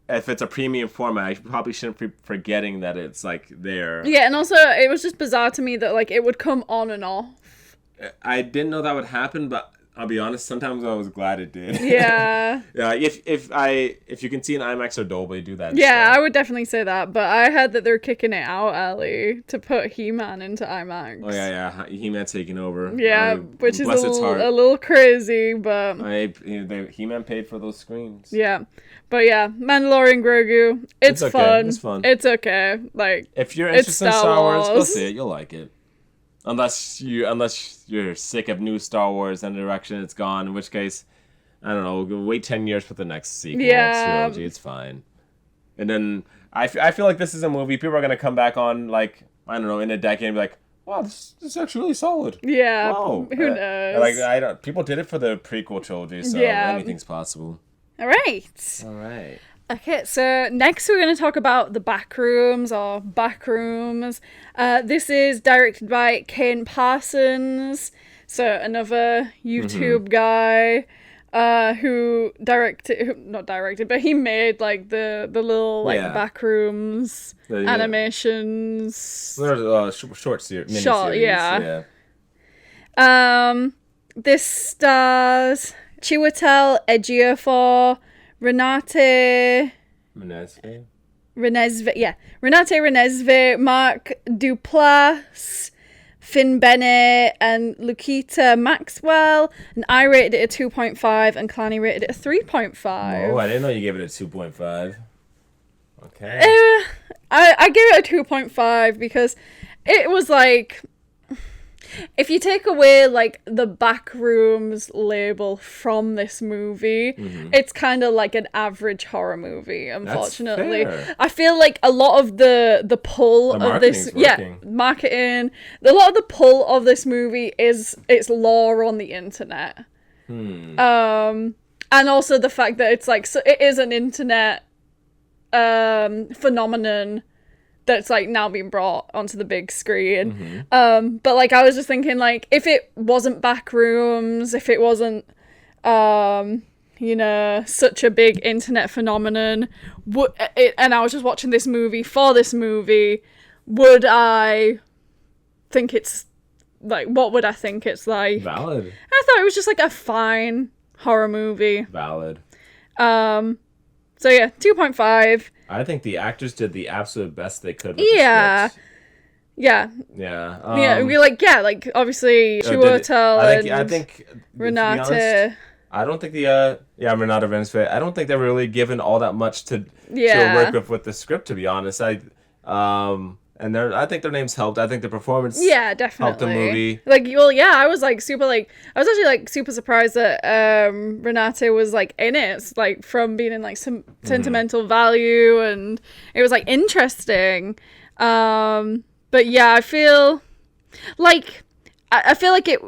if it's a premium format, I probably shouldn't be forgetting that it's like there. Yeah, and also it was just bizarre to me that like it would come on and off. I didn't know that would happen, but I'll be honest, sometimes I was glad it did. Yeah. Yeah, if you can see an IMAX or Dolby, do that. Yeah, I would definitely say that, but I heard that they're kicking it out early to put He-Man into IMAX. Oh yeah, He-Man taking over. Yeah, which is a little crazy, but He-Man paid for those screens. Yeah. But yeah, Mandalorian Grogu, it's okay. fun. It's fun. It's okay. Like, if you're interested in Star Wars, go see it. You'll like it. Unless you're sick of new Star Wars and the direction it's gone, in which case, I don't know, wait 10 years for the next sequel. Yeah. Trilogy, it's fine. And then I feel like this is a movie people are going to come back on, like, I don't know, in a decade and be like, wow, this is actually really solid. Yeah. Wow. Who knows? People did it for the prequel trilogy, so anything's possible. All right. All right. Okay, so next we're going to talk about the Backrooms, or Backrooms. This is directed by Kane Parsons, so another YouTube guy who not directed, but he made like the little like Backrooms animations. Short series. Short, yeah. This stars Chiwetel Ejiofor, Renate Renezve, Mark Duplass, Finn Bennett, and Lukita Maxwell. And I rated it a 2.5, and Clanny rated it a 3.5. Oh, I didn't know you gave it a 2.5. Okay. I gave it a 2.5 because it was like, if you take away like the Backrooms label from this movie, it's kind of like an average horror movie, unfortunately. I feel like a lot of the pull of this marketing, a lot of the pull of this movie is its lore on the internet. And also the fact that it's like, so it is an internet phenomenon that's like now being brought onto the big screen. But like I was just thinking, like, if it wasn't Backrooms, if it wasn't you know, such a big internet phenomenon, and I was just watching this movie for this movie, would I think it's like, what would I think it's like? Valid. I thought it was just like a fine horror movie. Valid. So yeah, 2.5. I think the actors did the absolute best they could with the script. Yeah. We like obviously Chiwetel I think Renate. Honest, I don't think Renate Redzepi. I don't think they were really given all that much to work with the script, to be honest. I think their names helped. I think the performance definitely helped the movie. I was super surprised that Renate was like in it, like from being in like some sentimental value, and it was like interesting. But yeah, I feel like it.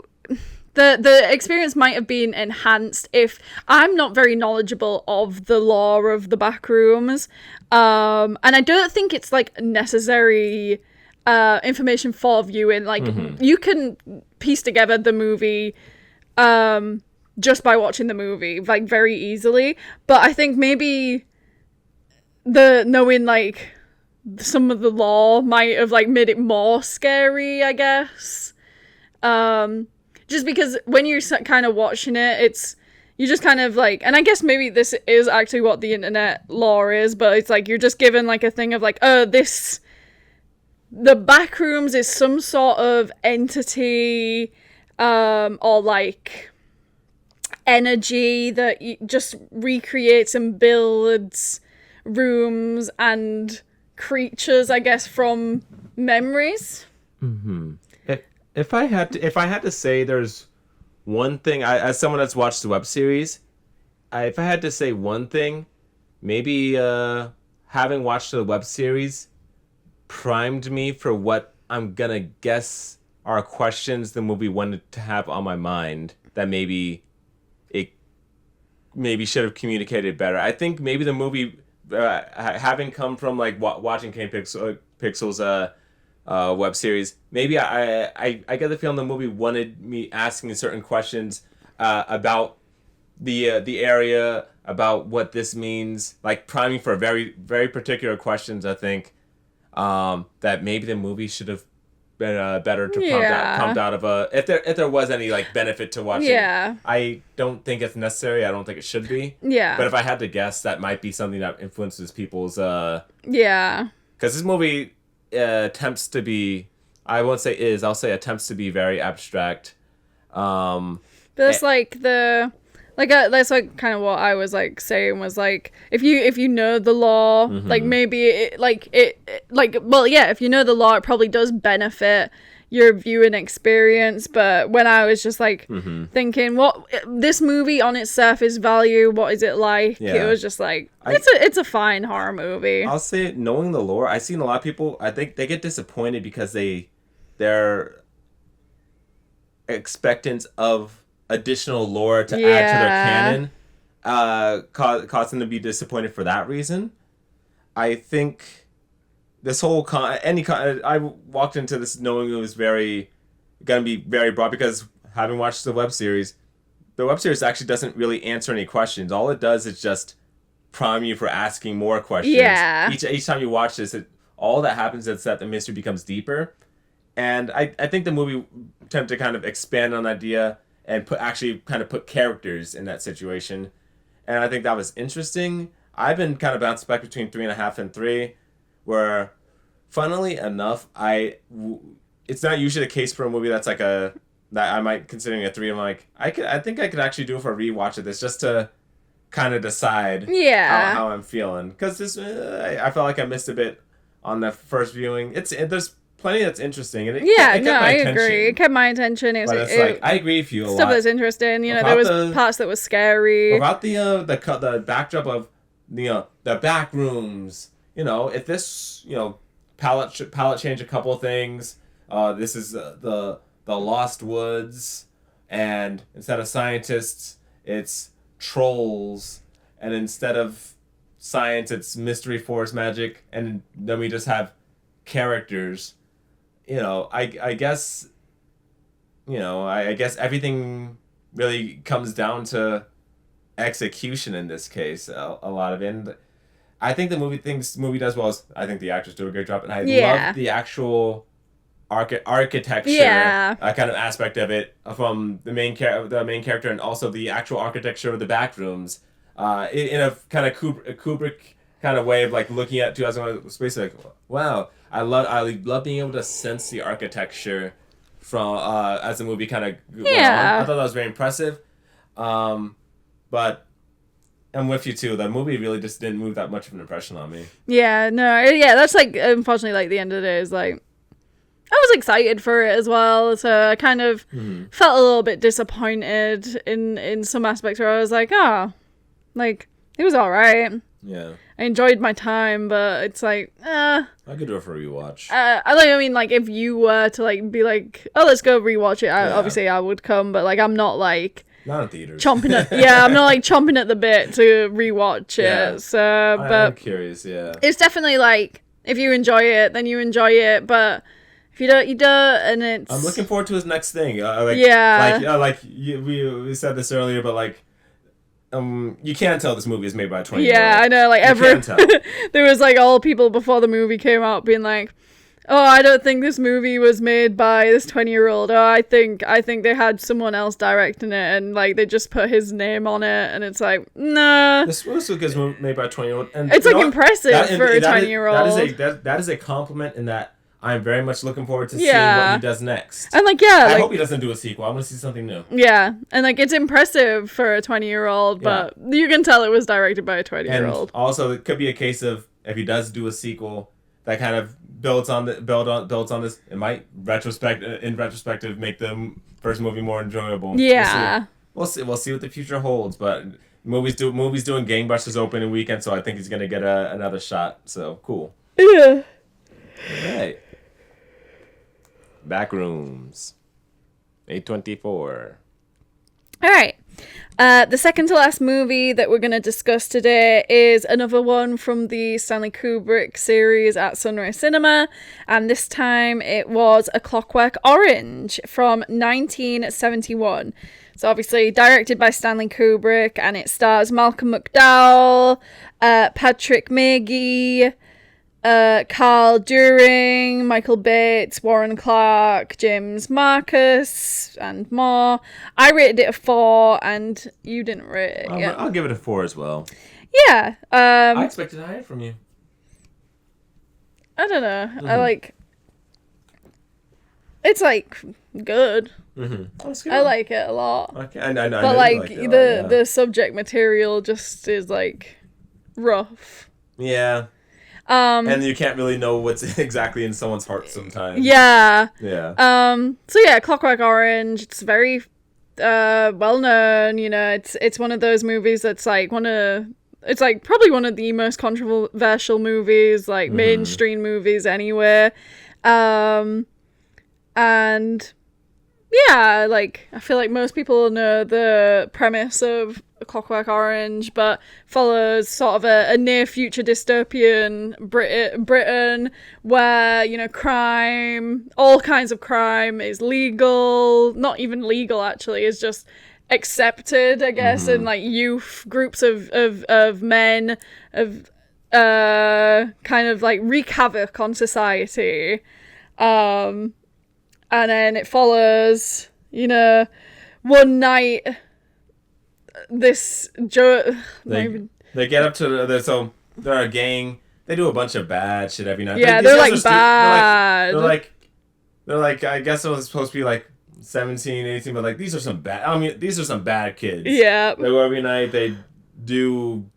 The experience might have been enhanced if I'm not very knowledgeable of the lore of the Backrooms, and I don't think it's like necessary information for viewing. Like you can piece together the movie just by watching the movie, like very easily. But I think maybe knowing like some of the lore might have like made it more scary, I guess. Just because when you're kind of watching it, you just kind of like, and I guess maybe this is actually what the internet lore is, but it's like you're just given like a thing of like, oh, the Backrooms is some sort of entity, or like energy that just recreates and builds rooms and creatures, I guess, from memories. If I had to say there's one thing, as someone that's watched the web series, if I had to say one thing, maybe having watched the web series primed me for what I'm gonna guess are questions the movie wanted to have on my mind that maybe it should have communicated better. I think maybe the movie, having come from like watching Kane Pixel's web series, maybe I get the feeling the movie wanted me asking certain questions about the area, about what this means, like priming for very, very particular questions. I think that maybe the movie should have been better to prompt out of if there was any like benefit to watching. I don't think it's necessary. I don't think it should be. But if I had to guess, that might be something that influences people's because this movie attempts to be, I won't say is, I'll say attempts to be very abstract. But it's that's like kind of what I was like saying was like, if you know the law, like maybe if you know the law, it probably does benefit your viewing experience. But when I was just like thinking, what this movie on its surface value, what is it like? It was just like, it's a fine horror movie. I'll say, knowing the lore, I've seen a lot of people, I think they get disappointed because they're expectant of additional lore to add to their canon, cause them to be disappointed for that reason. I think this whole I walked into this knowing it was gonna be very broad, because having watched the web series actually doesn't really answer any questions. All it does is just prime you for asking more questions. Each time you watch this, all that happens is that the mystery becomes deeper, and I think the movie attempted to kind of expand on the idea and put characters in that situation. And I think that was interesting. I've been kind of bounced back between 3.5 and 3, where, funnily enough, it's not usually the case for a movie that's like that I might considering a 3. I'm like, I think I could actually do it for a rewatch of this, just to kind of decide how I'm feeling. Because this, I felt like I missed a bit on the first viewing. There's plenty that's interesting. And I agree. It kept my attention. But it's like, I agree with you a lot. Stuff that's interesting. You know, there was parts that were scary. About the backdrop of the Backrooms. You know, if this, you know, palette change a couple of things. This is the Lost Woods, and instead of scientists, it's trolls, and instead of science, it's mystery force magic, and then we just have characters. You know, I guess. You know, I guess everything really comes down to execution in this case. A lot of it. And I think the movie does well. I think the actors do a great job, and I love the actual architecture kind of aspect of it from the main character, and also the actual architecture of the Backrooms. In a kind of Kubrick kind of way of like looking at 2001 Space, like, wow, I love being able to sense the architecture from as the movie kind of went on. I thought that was very impressive. But I'm with you too. The movie really just didn't move that much of an impression on me. That's like, unfortunately, like the end of the day is like, I was excited for it as well, so I kind of felt a little bit disappointed in some aspects where I was like, like, it was alright. Yeah. I enjoyed my time, but it's like, I could do it for a rewatch. I mean, like, if you were to, like, be like, oh, let's go rewatch it, obviously I would come, but, like, I'm not, like... Not in theaters. I'm not, like, chomping at the bit to rewatch it, so, but... I'm curious, It's definitely, like, if you enjoy it, then you enjoy it, but... If you don't, you don't, and it's... I'm looking forward to his next thing. We said this earlier, but, like... you can't tell this movie is made by a 20-year-old. Yeah, I know, like, there was, like, all people before the movie came out being like, oh, I don't think this movie was made by this 20-year-old. Oh, I think they had someone else directing it, and, like, they just put his name on it, and it's like, nah. This was made by a 20-year-old. And it's, like, impressive for a 20-year-old. That is a compliment in that I'm very much looking forward to seeing what he does next. And, like, I hope he doesn't do a sequel. I want to see something new. Yeah, and, like, it's impressive for a 20-year-old, but you can tell it was directed by a 20-year-old. And also, it could be a case of, if he does do a sequel, that kind of builds on this. It might, in retrospective, make the first movie more enjoyable. Yeah. We'll see what the future holds, but movies doing gangbusters opening weekend, so I think he's going to get another shot, so cool. Yeah. All right. Backrooms. 824. All right. The second to last movie that we're going to discuss today is another one from the Stanley Kubrick series at Sunrise Cinema, and this time it was A Clockwork Orange from 1971. So obviously directed by Stanley Kubrick, and it stars Malcolm McDowell, Patrick Magee, Carl During, Michael Bates, Warren Clark, James Marcus, and more. I rated it a 4, and you didn't rate it. I'll give it a 4 as well. Yeah. I expected higher from you. I don't know. Mm-hmm. It's like good. Mm-hmm. That's good. I like it a lot. Okay. I know. But like the subject material just is like rough. Yeah. And you can't really know what's exactly in someone's heart sometimes. Yeah. Yeah. So yeah, Clockwork Orange. It's very well known. You know, it's one of those movies that's like it's like probably one of the most controversial movies, like mainstream movies anywhere. And yeah, like I feel like most people know the premise of Clockwork Orange, but follows sort of a near future dystopian Britain where, you know, crime, all kinds of crime is legal, not even legal actually, is just accepted, I guess, in like youth groups of men of kind of like wreak havoc on society. And then it follows, you know, one night they get up to so they're a gang. They do a bunch of bad shit every night. Yeah, they're like bad. They're like I guess it was supposed to be like 17, 18, but like these are some bad kids. Yeah. They go every night. They do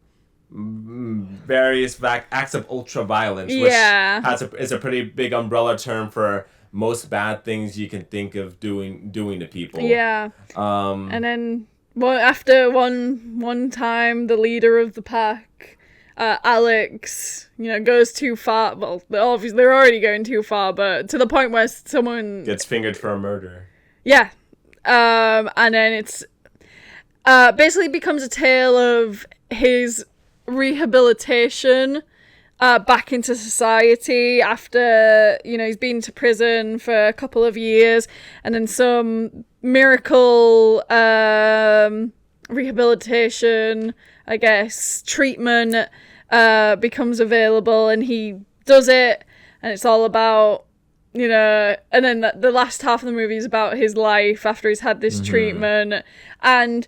various acts of ultra violence, which is a pretty big umbrella term for most bad things you can think of doing to people. Yeah. And then after one time, the leader of the pack, Alex, goes too far. Well, obviously they're already going too far, but to the point where someone gets fingered for a murder. Yeah. And then it's basically becomes a tale of his rehabilitation back into society after he's been to prison for a couple of years, and then some miracle rehabilitation, I guess, treatment becomes available, and he does it, and it's all about and then the last half of the movie is about his life after he's had this treatment, and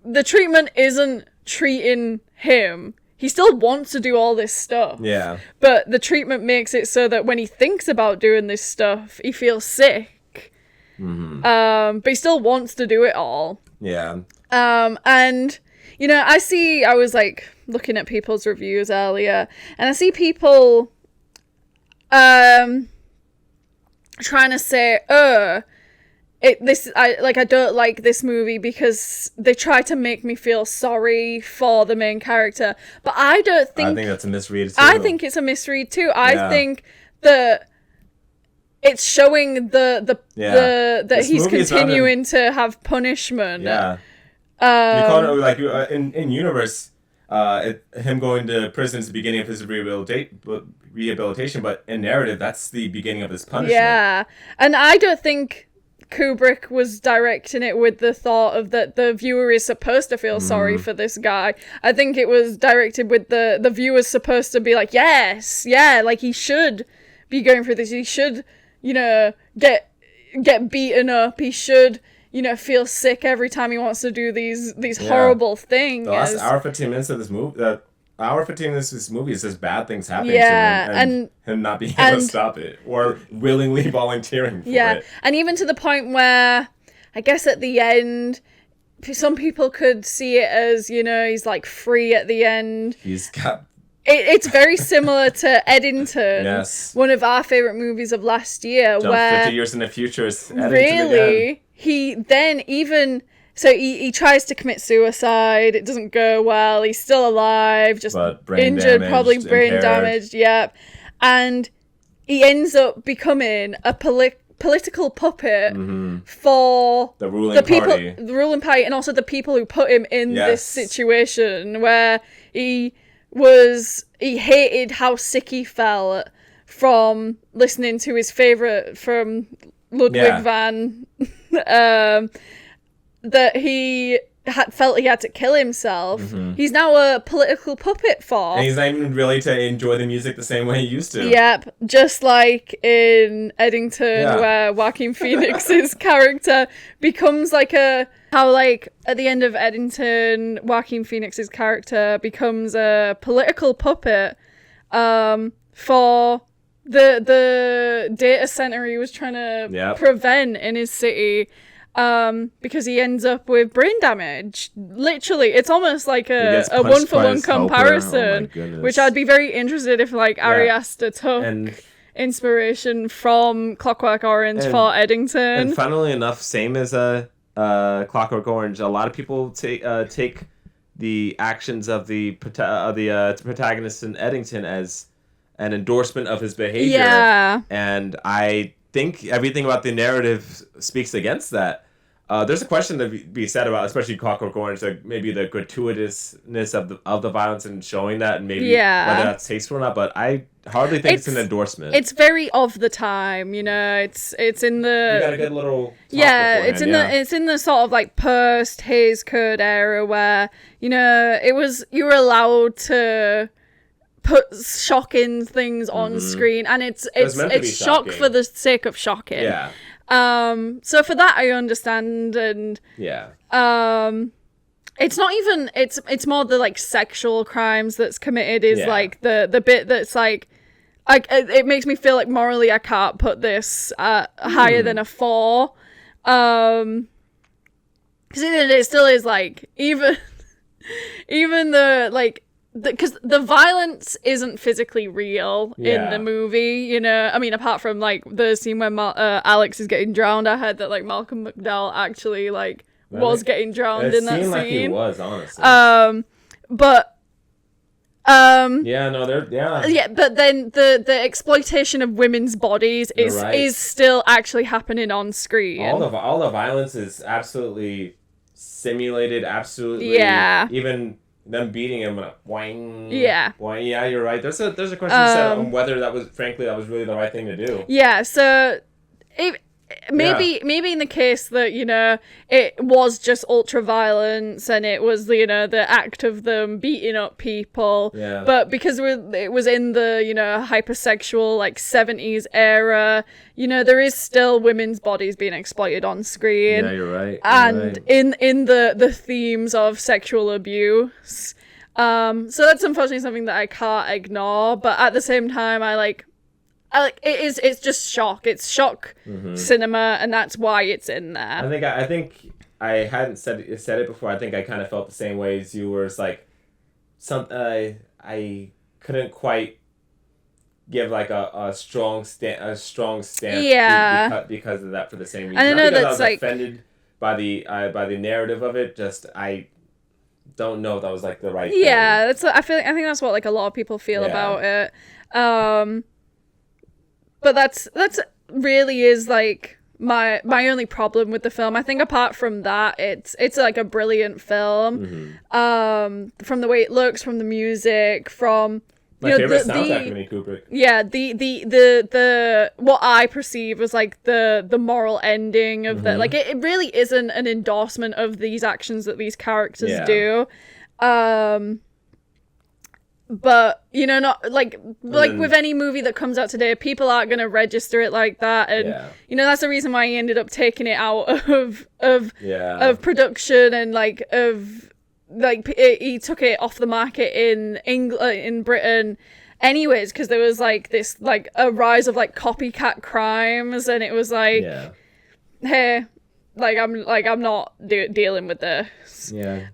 the treatment isn't treating him. He still wants to do all this stuff. Yeah. But the treatment makes it so that when he thinks about doing this stuff, he feels sick. But he still wants to do it all. Yeah. And, I was like looking at people's reviews earlier, and I see people trying to say, I don't like this movie because they try to make me feel sorry for the main character, but I think that's a misread too. I think it's a misread too. I think that it's showing that he's continuing to have punishment. Yeah. You call it like in universe, him going to prison is the beginning of his rehabilitation, but in narrative, that's the beginning of his punishment. Yeah, and I don't think Kubrick was directing it with the thought of that the viewer is supposed to feel sorry for this guy. I think it was directed with the viewer's supposed to be like, yes, yeah, like he should be going through this. He should, get beaten up. He should, feel sick every time he wants to do these horrible things. The last hour 15 minutes of this movie, is just bad things happening to him, and him not being able to stop it or willingly volunteering for it. And even to the point where I guess at the end, some people could see it as, he's like free at the end. He's got... It's very similar to Eddington, yes, one of our favourite movies of last year. Jump where 50 years in the future is Eddington really, again. He then even... So he tries to commit suicide. It doesn't go well. He's still alive, just injured, probably brain damaged. Yep. And he ends up becoming a political puppet for the ruling party. The ruling party, and also the people who put him in this situation where he hated how sick he felt from listening to his favourite from Ludwig van. That he felt he had to kill himself. He's now a political puppet for. And he's not even really to enjoy the music the same way he used to. Yep, just like in Eddington, where Joaquin Phoenix's character becomes like how at the end of Eddington, Joaquin Phoenix's character becomes a political puppet for the data center he was trying to prevent in his city. Because he ends up with brain damage. Literally, it's almost like a one-for-one comparison, which I'd be very interested if Ari Aster took inspiration from Clockwork Orange for Eddington. And funnily enough, same as Clockwork Orange, a lot of people take the actions of the protagonist in Eddington as an endorsement of his behavior. Yeah. And I think everything about the narrative speaks against that. There's a question to be said about, especially Clockwork Orange, maybe the gratuitousness of the violence and showing that, and maybe whether that's tasteful or not. But I hardly think it's an endorsement. It's very of the time, it's in the. You got a good little. It's in the sort of post Hays Code era where you were allowed to put shocking things on screen, and it's shock for the sake of shocking. Yeah. So for that I understand, and it's not even it's more the sexual crimes that's committed is the bit that's it makes me feel like morally I can't put this higher than a 4, because it still is even the because the violence isn't physically real in the movie, you know. I mean, apart from like the scene where Alex is getting drowned, I heard that like Malcolm McDowell actually like was getting drowned in that scene. It seemed like he was, honestly. But but then the exploitation of women's bodies is still actually happening on screen. All the violence is absolutely simulated, absolutely. Yeah. Even them beating him, whing. Yeah. Whing. Yeah, you're right. There's a question set on whether that was really the right thing to do. Yeah. So, maybe in the case that, you know, it was just ultra violence and it was, you know, the act of them beating up people. Yeah. But because it was in the, you know, hypersexual like 70s era, you know, there is still women's bodies being exploited on screen. Yeah, you're right. And in the themes of sexual abuse. So that's unfortunately something that I can't ignore, but at the same time it's just shock. It's shock cinema, and that's why it's in there. I think I hadn't said it before. I think I kind of felt the same way as you were. It's like I couldn't quite give like a strong stance. Yeah. Because of that, for the same reason. I know because that's I was like offended by the narrative of it. Just I don't know if that was like the right thing. Yeah, I think that's what like a lot of people feel about it. But that's really is like my only problem with the film. I think apart from that, it's like a brilliant film. From the way it looks, from the music, from my favorite soundtrack of Kubrick. Yeah, the what I perceive as like the moral ending of the like it really isn't an endorsement of these actions that these characters do. But, you know, not like with any movie that comes out today, people aren't going to register it like that. And, you know, that's the reason why he ended up taking it out of production and he took it off the market in Britain anyways, because there was like this, like a rise of like copycat crimes. And it was like, hey, I'm not dealing with this. Yeah.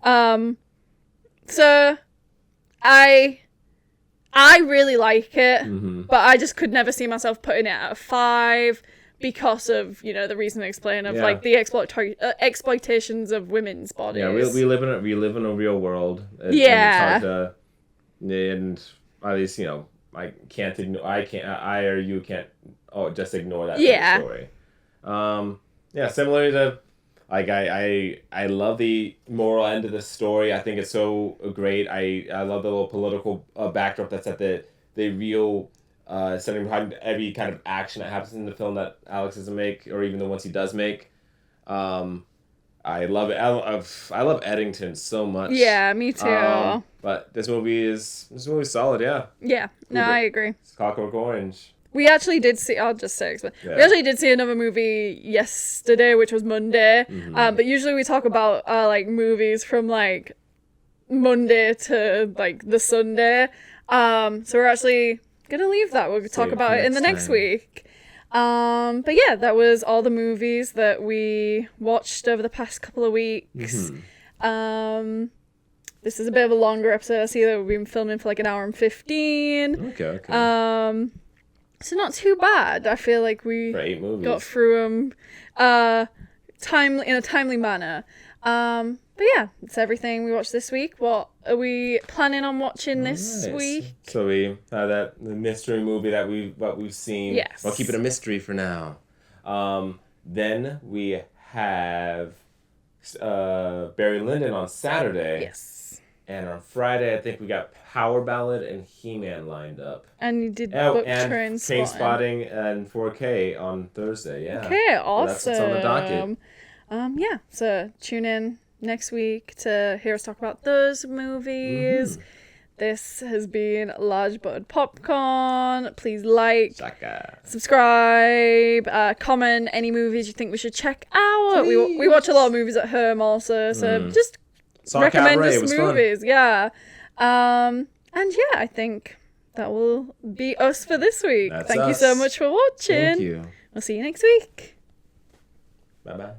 So I really like it, but I just could never see myself putting it at a 5 because of, you know, the reason I explained of like the exploitations of women's bodies. Yeah, we live in a real world. Yeah. And it's hard and at least, you know, I or you can't just ignore that story. Yeah, similar to like I love the moral end of the story. I think it's so great. I love the little political backdrop that's at the real setting behind every kind of action that happens in the film that Alex doesn't make, or even the ones he does make. I love it. I love Eddington so much. Yeah, me too. But this movie's solid. Yeah. Yeah. No, I agree. It's Clockwork Orange. We actually did see. I'll just say. We actually did see another movie yesterday, which was Monday. But usually we talk about like movies from like Monday to like the Sunday. So we're actually gonna leave that. We'll talk about it in the next week. But yeah, that was all the movies that we watched over the past couple of weeks. This is a bit of a longer episode. I see that we've been filming for like an hour and 15. Okay. So not too bad. I feel like we got through them in a timely manner. But yeah, it's everything we watched this week. What are we planning on watching this week? So we have the mystery movie that we've seen. Yes. I'll keep it a mystery for now. Then we have Barry Lyndon on Saturday. Yes. And on Friday, I think we got Power Ballad and He-Man lined up. And you did book Trainspotting and 4K on Thursday. Yeah. Okay, awesome. So that's what's on the docket. Yeah. So tune in next week to hear us talk about those movies. This has been Large Buttered Popcorn. Please like, subscribe, comment any movies you think we should check out. We watch a lot of movies at home also, so just recommend us movies. Fun. Yeah. And yeah, I think that will be us for this week. Thank you so much for watching. Thank you. We'll see you next week. Bye-bye.